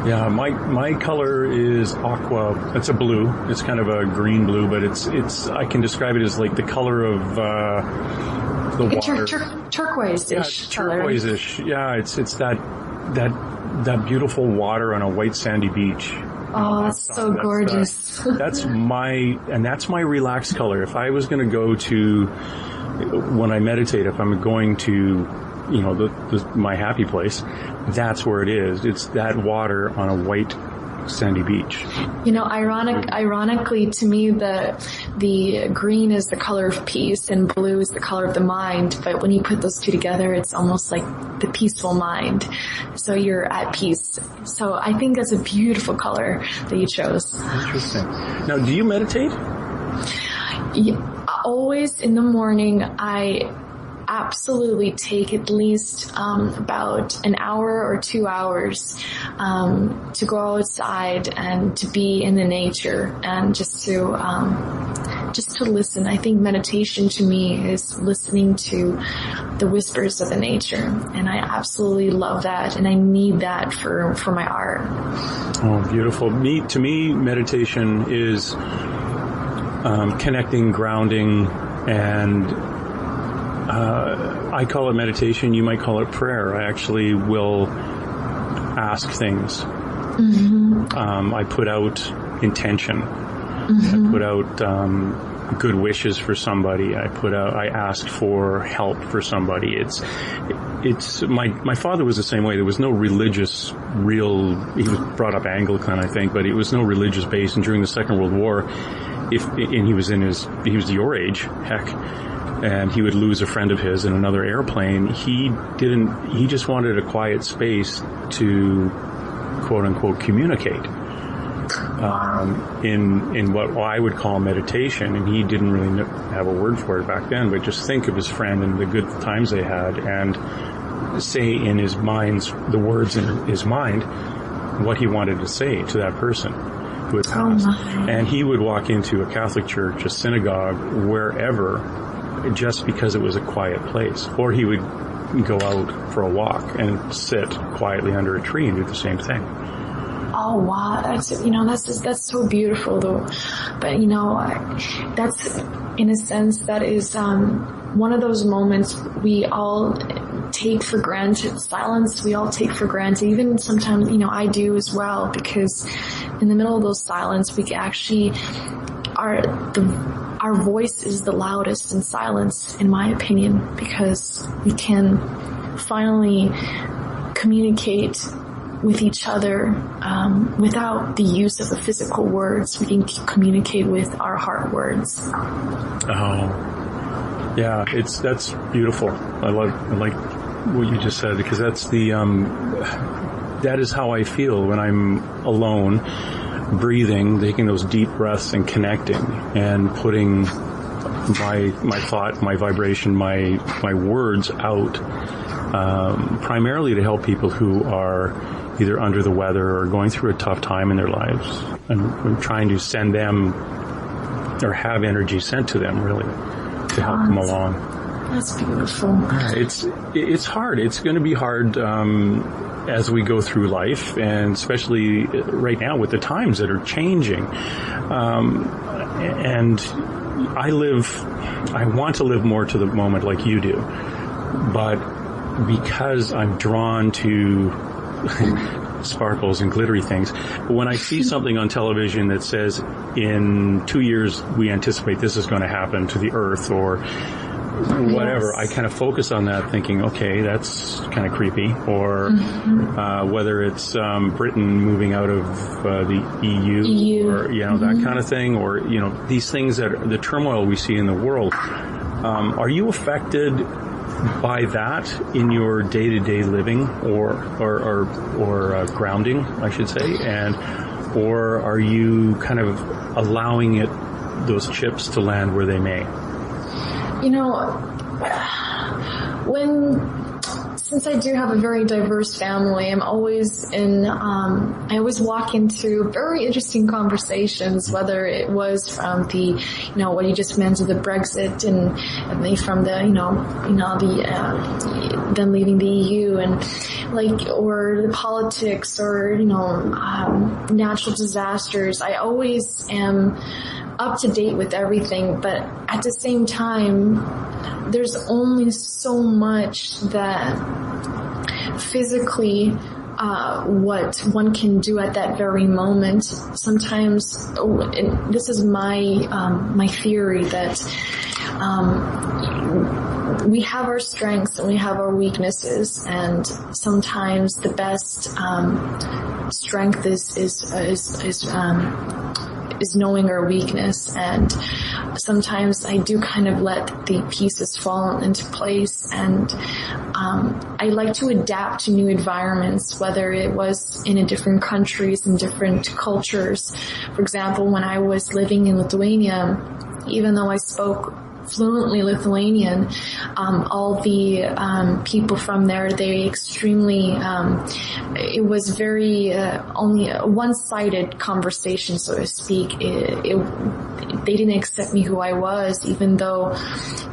Yeah, my color is aqua. It's a blue. It's kind of a green blue, but it's I can describe it as like the color of the water. Turquoise-ish. Yeah, turquoise-ish. Yeah, it's that beautiful water on a white sandy beach. Oh, that's so gorgeous. That's my relaxed color. If I was going to go to, when I meditate, if I'm going to, my happy place, that's where it is. It's that water on a white sandy beach. Ironically, to me, the green is the color of peace and blue is the color of the mind. But when you put those two together, it's almost like the peaceful mind. So you're at peace. So I think that's a beautiful color that you chose. Interesting. Now, do you meditate? Yeah, always in the morning. I absolutely take at least about an hour or 2 hours to go outside and to be in the nature and just to listen. I think meditation to me is listening to the whispers of the nature, and I absolutely love that, and I need that for my art. Oh, beautiful. To me, meditation is connecting, grounding, and I call it meditation. You might call it prayer. I actually will ask things. Mm-hmm. I put out intention. Mm-hmm. I put out good wishes for somebody. I ask for help for somebody. It's my father was the same way. There was no religious he was brought up Anglican, I think, but it was no religious base. And during the Second World War, he was your age, heck. And he would lose a friend of his in another airplane. He just wanted a quiet space to, quote unquote, communicate, in what I would call meditation. And he didn't really have a word for it back then, but just think of his friend and the good times they had and say in his mind's, the words in his mind, what he wanted to say to that person who had passed. And he would walk into a Catholic church, a synagogue, wherever, just because it was a quiet place. Or he would go out for a walk and sit quietly under a tree and do the same thing. Oh wow, that's so beautiful though. But that's, in a sense, that is one of those moments we all take for granted. Silence we all take for granted. Even sometimes, I do as well, because in the middle of those silence we can actually our voice is the loudest in silence, in my opinion, because we can finally communicate with each other without the use of the physical words. We can communicate with our heart words. Oh, yeah, that's beautiful. I like what you just said, because that's that is how I feel when I'm alone, breathing, taking those deep breaths and connecting and putting my thought, my vibration, my words out, primarily to help people who are either under the weather or going through a tough time in their lives. And I'm trying to send them, or have energy sent to them, really, to help them along. That's beautiful. It's hard. It's going to be hard as we go through life, and especially right now with the times that are changing. And I want to live more to the moment like you do, but because I'm drawn to sparkles and glittery things, when I see something on television that says in 2 years we anticipate this is going to happen to the earth or whatever, yes, I kind of focus on that thinking, okay, that's kind of creepy. Or whether it's Britain moving out of the EU. Or that kind of thing, or these things that the turmoil we see in the world. Are you affected by that in your day-to-day living, or grounding, I should say, or are you kind of allowing those chips to land where they may? Since I do have a very diverse family, I always walk into very interesting conversations, whether it was from the, what you just mentioned, the Brexit and from the, them leaving the EU and or the politics or, natural disasters. I always am up to date with everything, but at the same time, there's only so much that physically what one can do at that very moment. Sometimes, this is my theory that we have our strengths and we have our weaknesses, and sometimes the best strength is knowing our weakness, and sometimes I do kind of let the pieces fall into place, and I like to adapt to new environments, whether it was in different countries and different cultures. For example, when I was living in Lithuania, even though I spoke fluently Lithuanian, all the people from there, they extremely, it was very only a one-sided conversation, so to speak. They didn't accept me who I was, even though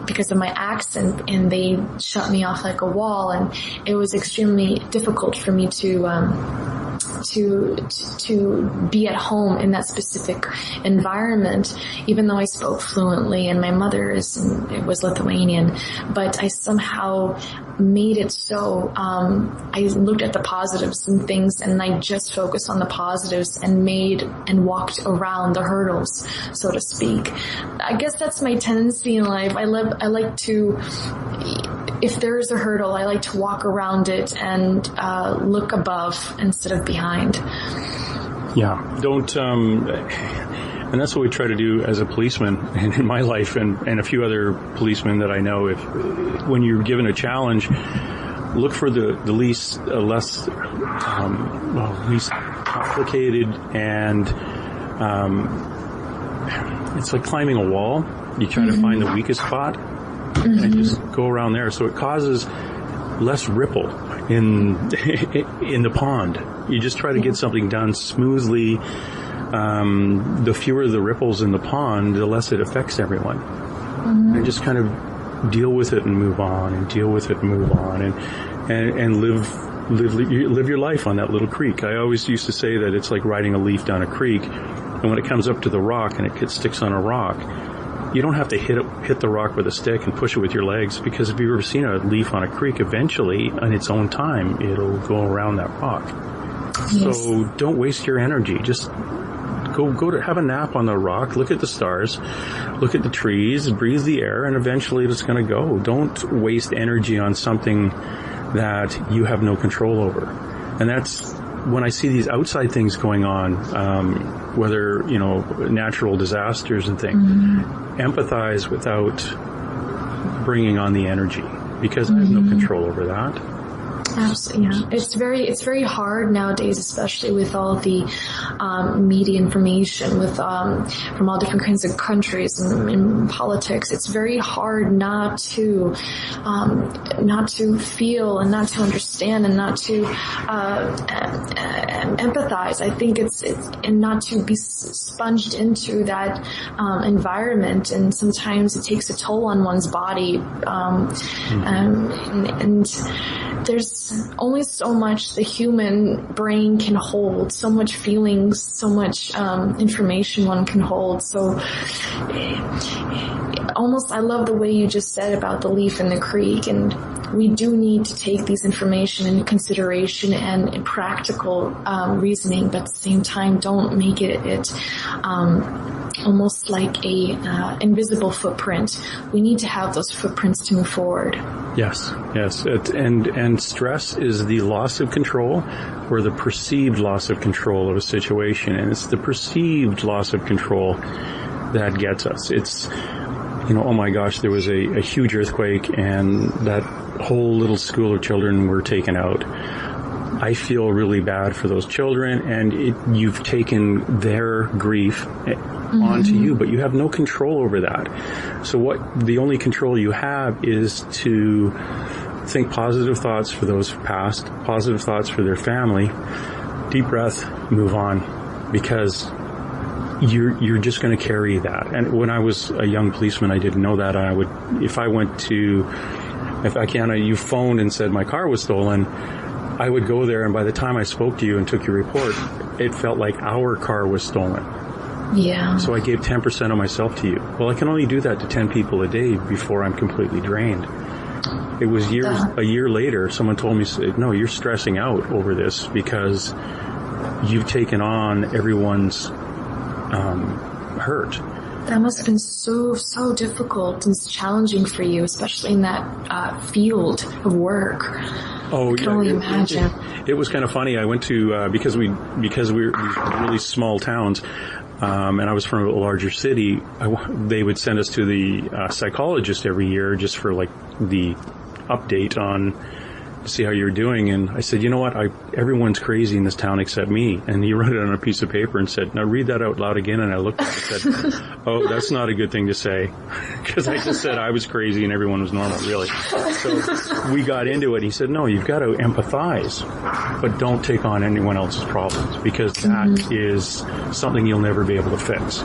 because of my accent, and they shut me off like a wall, and it was extremely difficult for me to be at home in that specific environment, even though I spoke fluently and my mother was Lithuanian. But I somehow made it so I looked at the positives and things, and I just focused on the positives and walked around the hurdles, so to speak. I guess that's my tendency in life. I like to, if there is a hurdle, I like to walk around it and look above instead of behind. Yeah, don't, and that's what we try to do as a policeman in my life and a few other policemen that I know. When you're given a challenge, look for the least complicated, and it's like climbing a wall. You try to find the weakest spot and just go around there. So it causes less ripple in the pond. You just try to get something done smoothly. The fewer the ripples in the pond, the less it affects everyone. And just kind of deal with it and move on, and deal with it and move on, and live your life on that little creek. I always used to say that it's like riding a leaf down a creek, and when it comes up to the rock and it sticks on a rock, you don't have to hit the rock with a stick and push it with your legs, because if you've ever seen a leaf on a creek, eventually, on its own time, it'll go around that rock. Yes. So don't waste your energy. Just go to have a nap on the rock, look at the stars, look at the trees, breathe the air, and eventually it's going to go. Don't waste energy on something that you have no control over. And that's when I see these outside things going on, whether, natural disasters and things, empathize without bringing on the energy, because I have no control over that. Absolutely, yeah. It's very hard nowadays, especially with all the media information, with from all different kinds of countries and in politics. It's very hard not to feel and not to understand and not to empathize. I think it's and not to be sponged into that environment. And sometimes it takes a toll on one's body, and there's only so much the human brain can hold, so much feelings, so much information one can hold. So almost, I love the way you just said about the leaf in the creek, and we do need to take these information into consideration and practical reasoning, but at the same time, don't make it almost like a invisible footprint. We need to have those footprints to move forward. Yes. And stress is the loss of control, or the perceived loss of control of a situation. And it's the perceived loss of control that gets us. It's, oh my gosh, there was a huge earthquake and that whole little school of children were taken out. I feel really bad for those children, and you've taken their grief onto you, but you have no control over that. So the only control you have is to think positive thoughts for those who passed, positive thoughts for their family, deep breath, move on, because you're just going to carry that. And when I was a young policeman, I didn't know that. If Akiane, you phoned and said my car was stolen, I would go there, and by the time I spoke to you and took your report, it felt like our car was stolen. Yeah. So I gave 10% of myself to you. Well, I can only do that to 10 people a day before I'm completely drained. It was a year later, someone told me, no, you're stressing out over this because you've taken on everyone's hurt. That must have been so difficult and challenging for you, especially in that field of work. Oh, I can only imagine. It was kind of funny. I went to because we're these really small towns, and I was from a larger city. They would send us to the psychologist every year just for like the update on see how you're doing. And I said, you know what? Everyone's crazy in this town except me. And he wrote it on a piece of paper and said, now read that out loud again. And I looked at it and said, oh, that's not a good thing to say. Because I just said I was crazy and everyone was normal, really. So we got into it. He said, no, you've got to empathize, but don't take on anyone else's problems, because that is something you'll never be able to fix.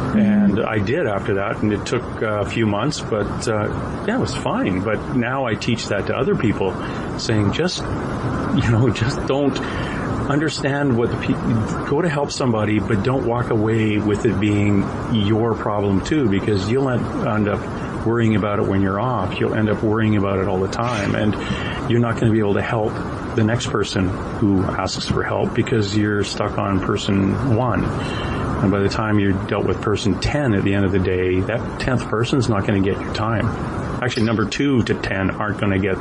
And I did after that, and it took a few months, but it was fine. But now I teach that to other people, saying just don't understand what go to help somebody, but don't walk away with it being your problem too, because you'll end up worrying about it when you're off. You'll end up worrying about it all the time, and you're not going to be able to help the next person who asks for help because you're stuck on person 1. And by the time you're dealt with person 10 at the end of the day, that 10th person's not going to get your time. Actually, number 2 to 10 aren't going to get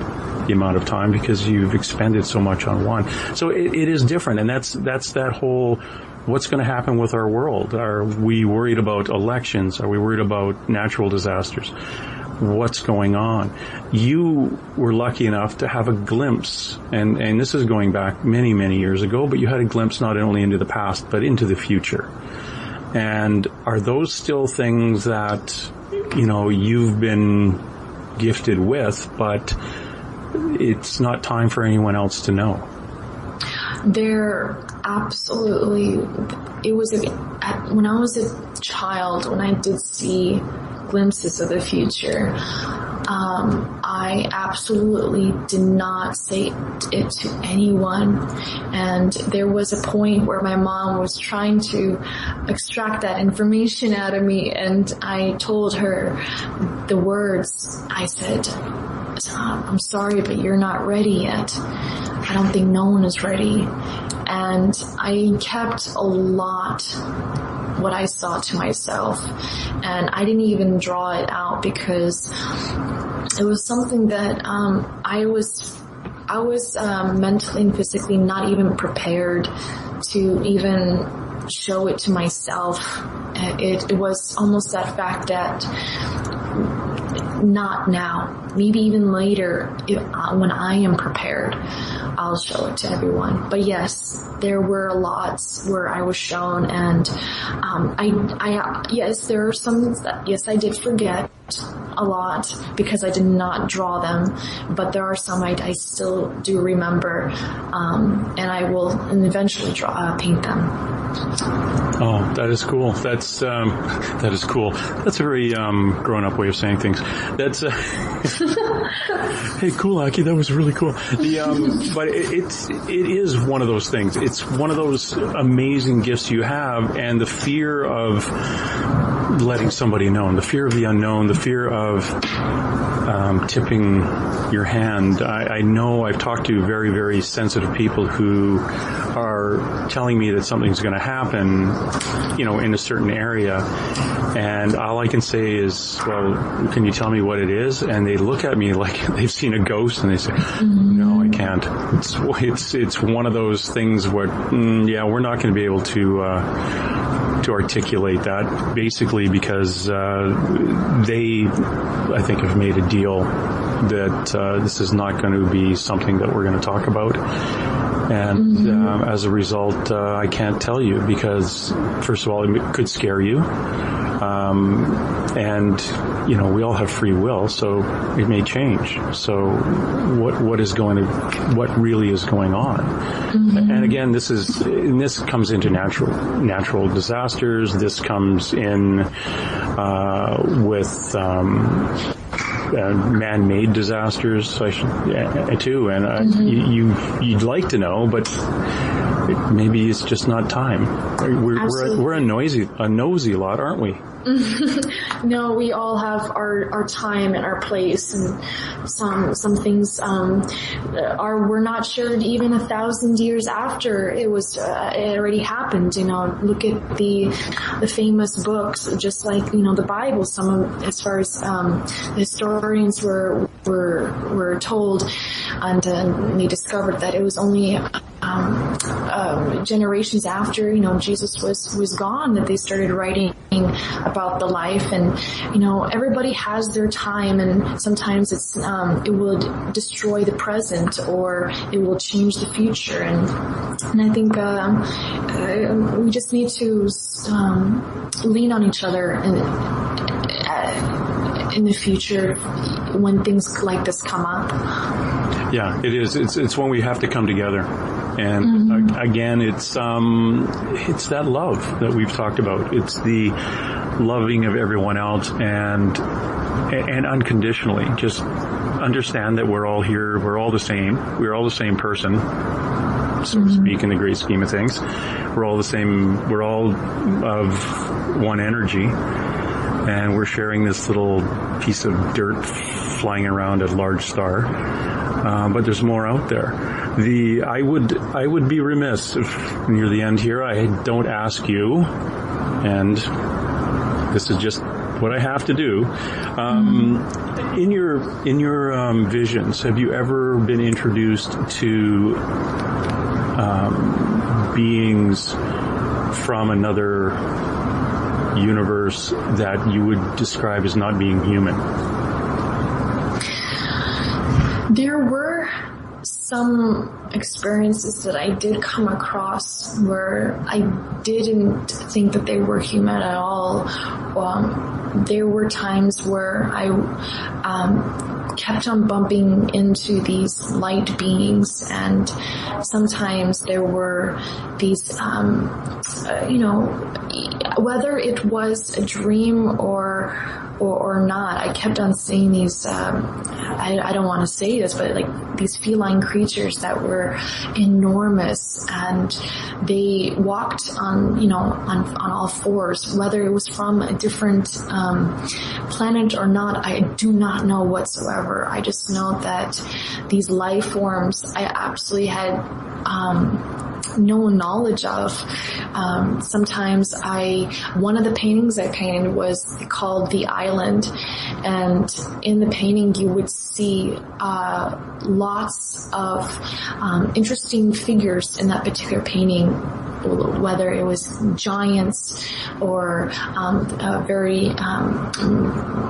the amount of time because you've expended so much on one. So it is different, and that's that whole, what's going to happen with our world? Are we worried about elections? Are we worried about natural disasters? What's going on? You were lucky enough to have a glimpse, and this is going back many, many years ago, but you had a glimpse not only into the past, but into the future. And are those still things that, you've been gifted with, but it's not time for anyone else to know? There absolutely, when I was a child, when I did see glimpses of the future, I absolutely did not say it to anyone. And there was a point where my mom was trying to extract that information out of me, and I told her the words. I said, I'm sorry, but you're not ready yet. I don't think no one is ready. And I kept a lot what I saw to myself, and I didn't even draw it out because it was something that I was mentally and physically not even prepared to even show it to myself. It was almost that fact that not now, maybe even later, when I am prepared, I'll show it to everyone. But yes, there were lots where I was shown, and yes, there are some that, yes, I did forget a lot because I did not draw them, but there are some I still do remember, and I will eventually paint them. Oh, that is cool. That is cool. That's a very grown-up way of saying things. That's hey, cool, Aki. That was really cool. But it is one of those things. It's one of those amazing gifts you have, and the fear of letting somebody know, the fear of the unknown, the fear of tipping your hand. I know I've talked to very, very sensitive people who are telling me that something's going to happen, in a certain area, and all I can say is, well, can you tell me what it is? And they look at me like they've seen a ghost, and they say, no, I can't. It's one of those things where, we're not going to be able to articulate that, basically because they, I think, have made a deal that this is not going to be something that we're going to talk about. And as a result, I can't tell you because, first of all, it could scare you. And, we all have free will, so it may change. So what really is going on? Mm-hmm. And again, this comes into natural disasters. This comes in, with, man-made disasters, too. And mm-hmm. you'd like to know, but maybe it's just not time. We're a nosy lot, aren't we? No, we all have our time and our place, and some things we're not sure even 1,000 years after it already happened. Look at the famous books, just like the Bible. As far as the historians were told, and they discovered that it was only generations after Jesus was gone that they started writing about the life. And everybody has their time, and sometimes it will destroy the present, or it will change the future. And I think we just need to lean on each other in the future when things like this come up. Yeah, it is. It's when we have to come together. And mm-hmm. Again, it's that love that we've talked about. It's the loving of everyone else and unconditionally. Just understand that we're all here. We're all the same. We're all the same person, so mm-hmm. to speak, in the great scheme of things. We're all the same. We're all of one energy, and we're sharing this little piece of dirt flying around a large star. But there's more out there. I would be remiss if near the end here I don't ask you, and this is just what I have to do. In your visions, have you ever been introduced to beings from another universe that you would describe as not being human? There were some experiences that I did come across where I didn't think that they were human at all. There were times where I kept on bumping into these light beings, and sometimes there were these, whether it was a dream or not, I kept on seeing these, I don't want to say this, but like these feline creatures that were enormous, and they walked on all fours. Whether it was from a different planet or not, I do not know whatsoever. I just know that these life forms I absolutely had no knowledge of. Sometimes one of the paintings I painted was called The Island, and in the painting you would see lots of interesting figures in that particular painting, whether it was giants or very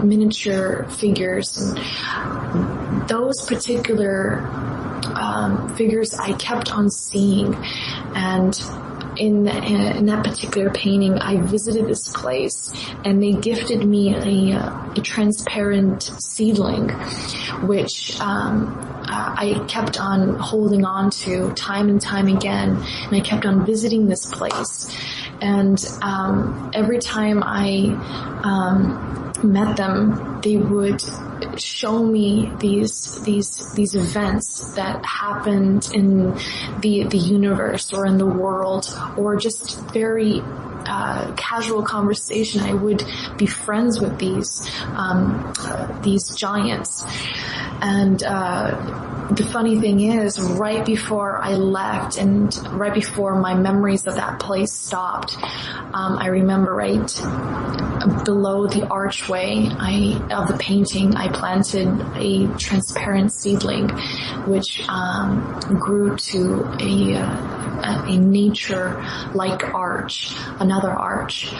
miniature figures. And those particular figures I kept on seeing, and in that particular painting, I visited this place, and they gifted me a transparent seedling, which I kept on holding on to time and time again, and I kept on visiting this place. And every time I met them, they would show me these events that happened in the universe or in the world, or just very casual conversation. I would be friends with these giants. And the funny thing is, right before I left and right before my memories of that place stopped, I remember right below the archway of the painting, I planted a transparent seedling, which grew to a nature-like arch, another arch.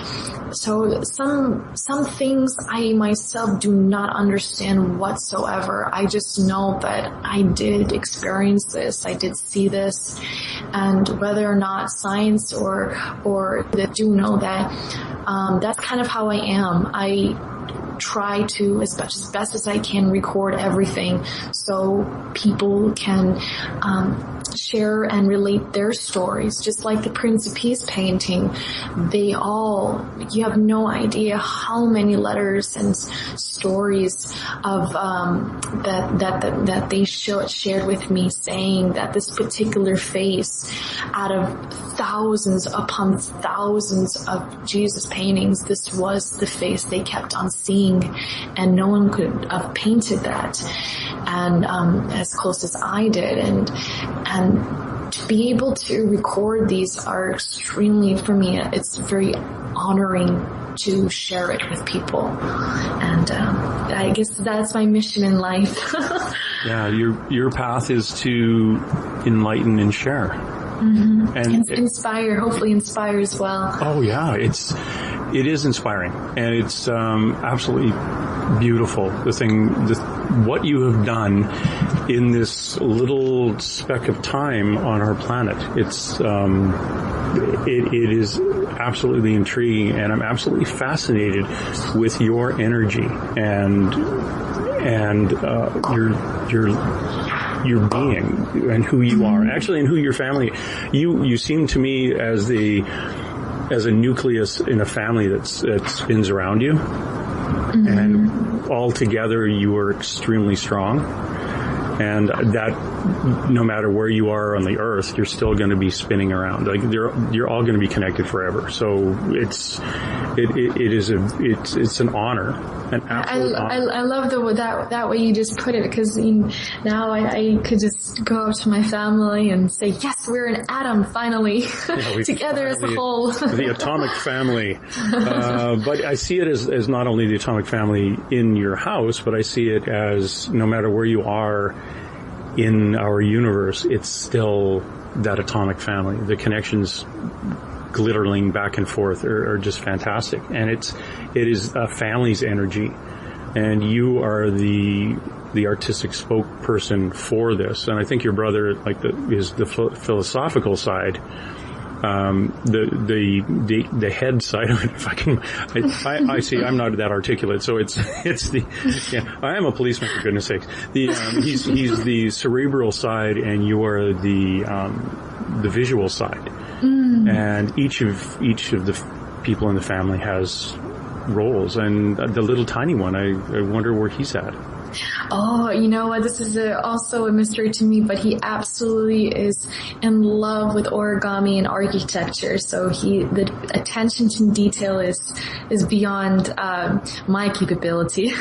So some things I myself do not understand whatsoever. I just know that I did experience this. I did see this. And whether or not science or they do know that, that's kind of how I am. I try to, as best as I can, record everything so people can share and relate their stories. Just like the Prince of Peace painting, you have no idea how many letters and stories of that they shared with me, saying that this particular face, out of thousands upon thousands of Jesus paintings, this was the face they kept on seeing, and no one could have painted that, and as close as I did, and to be able to record these are extremely, for me, it's very honoring to share it with people, and I guess that's my mission in life. Yeah, your path is to enlighten and share. Mm-hmm. And inspire, hopefully inspire as well. Oh yeah, it is inspiring, and it's absolutely beautiful. What you have done in this little speck of time on our planet, it is absolutely intriguing, and I'm absolutely fascinated with your energy and your being and who you are, actually, and who your family. You seem to me as a nucleus in a family that spins around you, and all together you are extremely strong. And that, no matter where you are on the earth, you're still going to be spinning around. Like you're all going to be connected forever. So it's an honor, an absolute honor. I love that way you just put it, because now I could just go up to my family and say, yes, we're an atom finally, together as a whole. The atomic family. But I see it as not only the atomic family in your house, but I see it as no matter where you are in our universe, it's still that atomic family. The connections glittering back and forth are just fantastic, and it is a family's energy, and you are the artistic spokesperson for this. And I think your brother is the philosophical side, the head side of it. If I see, I'm not that articulate, so it's I am a policeman, for goodness sakes. He's the cerebral side, and you are the visual side. And each of the people in the family has roles, and the little tiny one, I wonder where he's at. Oh, you know what? This is also a mystery to me, but he absolutely is in love with origami and architecture. So the attention to detail is beyond my capability.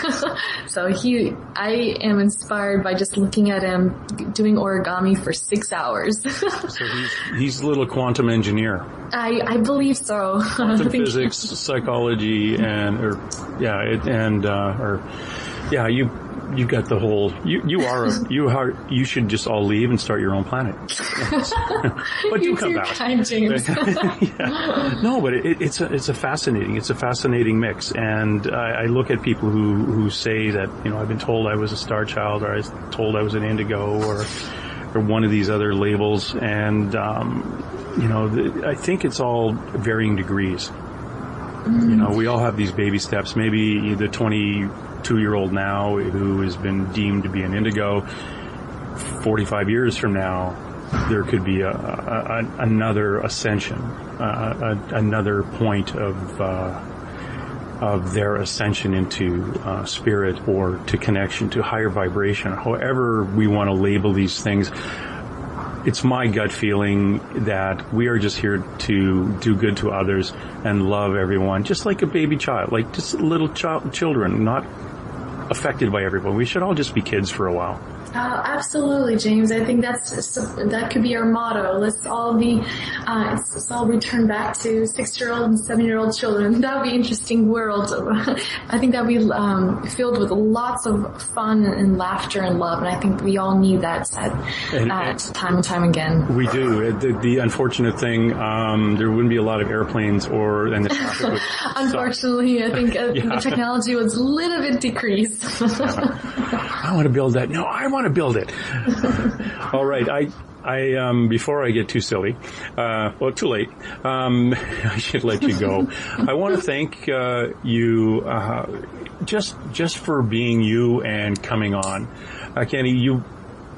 So I am inspired by just looking at him doing origami for 6 hours. So he's a little quantum engineer. I believe so. Quantum physics, psychology, you got the whole. You should just all leave and start your own planet. But you come back. Kind, James. Yeah. No, but it's a fascinating mix. And I look at people who say that, I've been told I was a star child, or I was told I was an indigo, or one of these other labels, and I think it's all varying degrees. We all have these baby steps. Maybe the 22-year-old now who has been deemed to be an indigo, 45 years from now, there could be another ascension, another point of their ascension into spirit, or to connection to higher vibration. However we want to label these things. It's my gut feeling that we are just here to do good to others and love everyone, just like a baby child, like just little children, not affected by everyone. We should all just be kids for a while. Absolutely, James. I think that could be our motto. Let's all return back to 6-year-old and 7-year-old children. That would be an interesting world. I think that would be filled with lots of fun and laughter and love, and I think we all need that time and time again. We do. The unfortunate thing, there wouldn't be a lot of airplanes, and the traffic would Unfortunately, I think the technology was a little bit decreased. I want to build that. No, I want to build it. All right. I before I get too silly, too late, I should let you go. I want to thank you just for being you and coming on. Kenny, you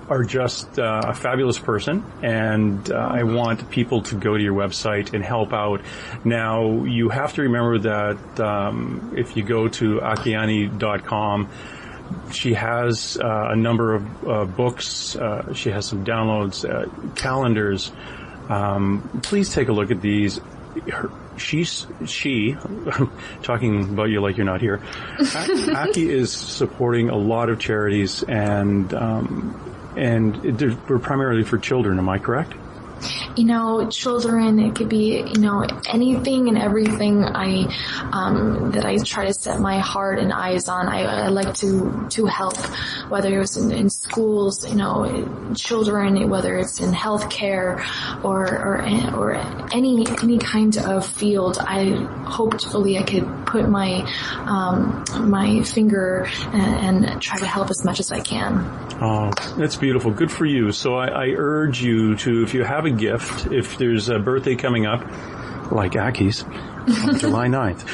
are just a fabulous person, and I want people to go to your website and help out. Now, you have to remember that if you go to Akiane.com, she has a number of books. She has some downloads, calendars. Please take a look at these. I'm talking about you like you're not here. Aki is supporting a lot of charities, and they're primarily for children. Am I correct? Children, it could be, anything and everything that I try to set my heart and eyes on. I like to help, whether it was in schools, children, whether it's in healthcare or any kind of field. Hopefully I could put my finger and try to help as much as I can. Oh, that's beautiful. Good for you. So I urge you to, if you have a gift, if there's a birthday coming up, like Aki's, on July 9th,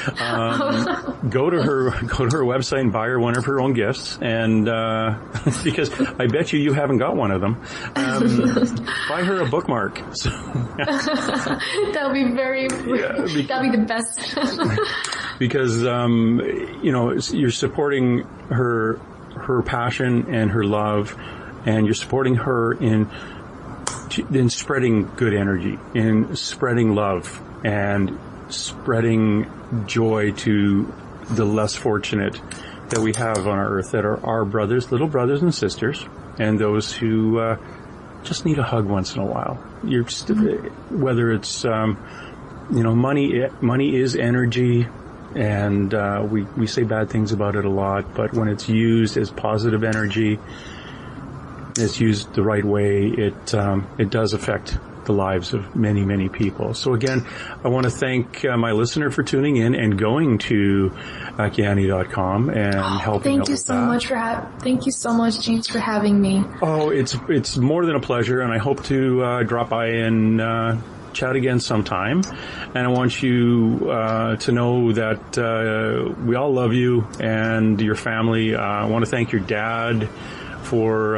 go to her website and buy her one of her own gifts. And, because I bet you haven't got one of them, buy her a bookmark. So, that'll be that'll be the best. Because, you're supporting her passion and her love, and you're supporting her in spreading good energy, in spreading love, and spreading joy to the less fortunate that we have on our earth, that are our brothers, little brothers and sisters, and those who just need a hug once in a while. Whether it's money is energy. And we say bad things about it a lot, but when it's used as positive energy, it's used the right way, it does affect the lives of many, many people. So again, I want to thank my listener for tuning in and going to Akiane.com and helping out with that. Thank you so much, James, for having me. Oh, it's more than a pleasure, and I hope to drop by and chat again sometime. And I want you to know that we all love you and your family. I want to thank your dad for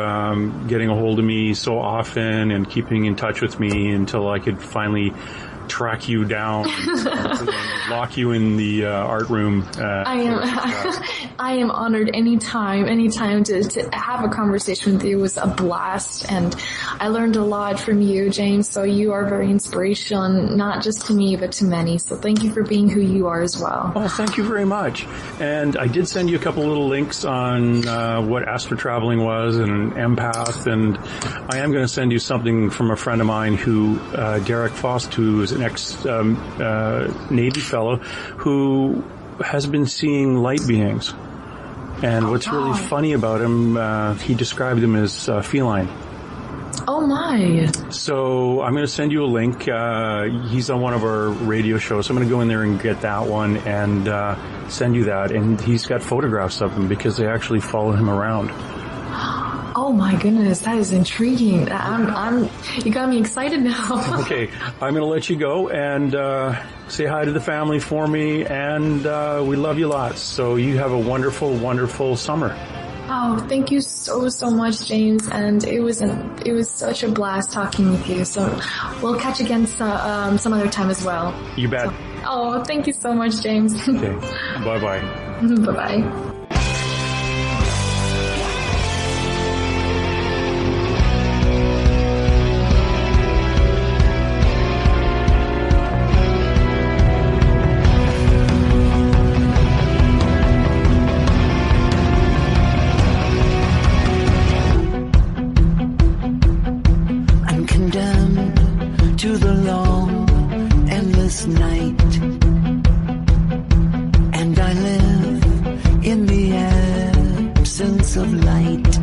getting a hold of me so often and keeping in touch with me until I could finally track you down and lock you in the art room. I am honored anytime to have a conversation with you. It was a blast, and I learned a lot from you, James. So you are very inspirational, not just to me, but to many. So thank you for being who you are as well. Oh, thank you very much. And I did send you a couple little links on what astral traveling was and an empath, and I am going to send you something from a friend of mine who, Derek Faust, who is an ex-Navy fellow who has been seeing light beings. And what's really funny about him, he described him as feline. Oh my. So I'm going to send you a link. He's on one of our radio shows. So I'm going to go in there and get that one and send you that. And he's got photographs of them because they actually follow him around. Oh my goodness, that is intriguing. You got me excited now. Okay, I'm going to let you go and say hi to the family for me, and we love you lots. So you have a wonderful, wonderful summer. Oh, thank you so much, James. And it was such a blast talking with you. So we'll catch again some other time as well. You bet. So, thank you so much, James. Okay, bye-bye. Bye-bye. Night, and I live in the absence of light,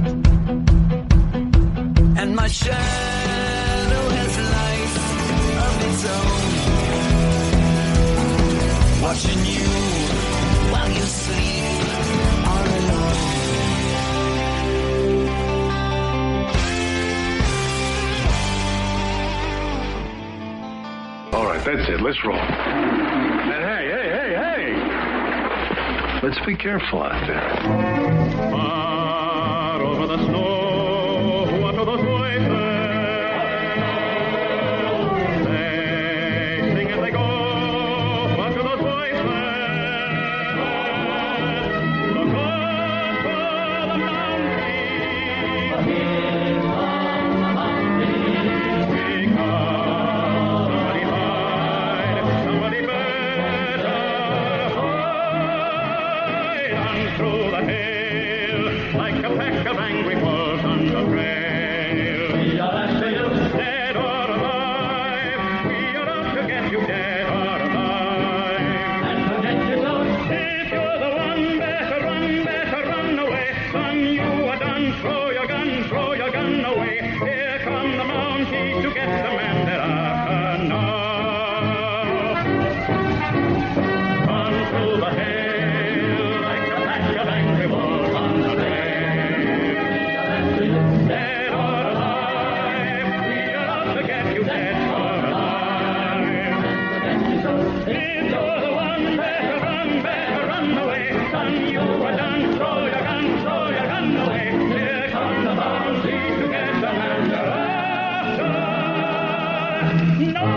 and my shadow has life of its own, watching you while you sleep all alone. right, that's it. Let's roll. And hey. Let's be careful out there. Far over the snow, what are those voices? They sing as they go. What are those voices? Look up for the mountains. Somebody hide, somebody better hide. And through the hail, like a pack of angry wolves on the trail. We are after you, dead or alive. We are out to get you, dead or alive. And forget your clothes. If you're the one, better run away. Son, you are done. Throw your gun away. Here come the Mounties to get the man they're after now. Run through the hail like a pack of angry wolves on the trail. Dead or alive, we are out to get you, dead or alive. If you're the one, better run away. Son, you are done. Throw your gun away. Here come the Mounties to get the man they're after. No!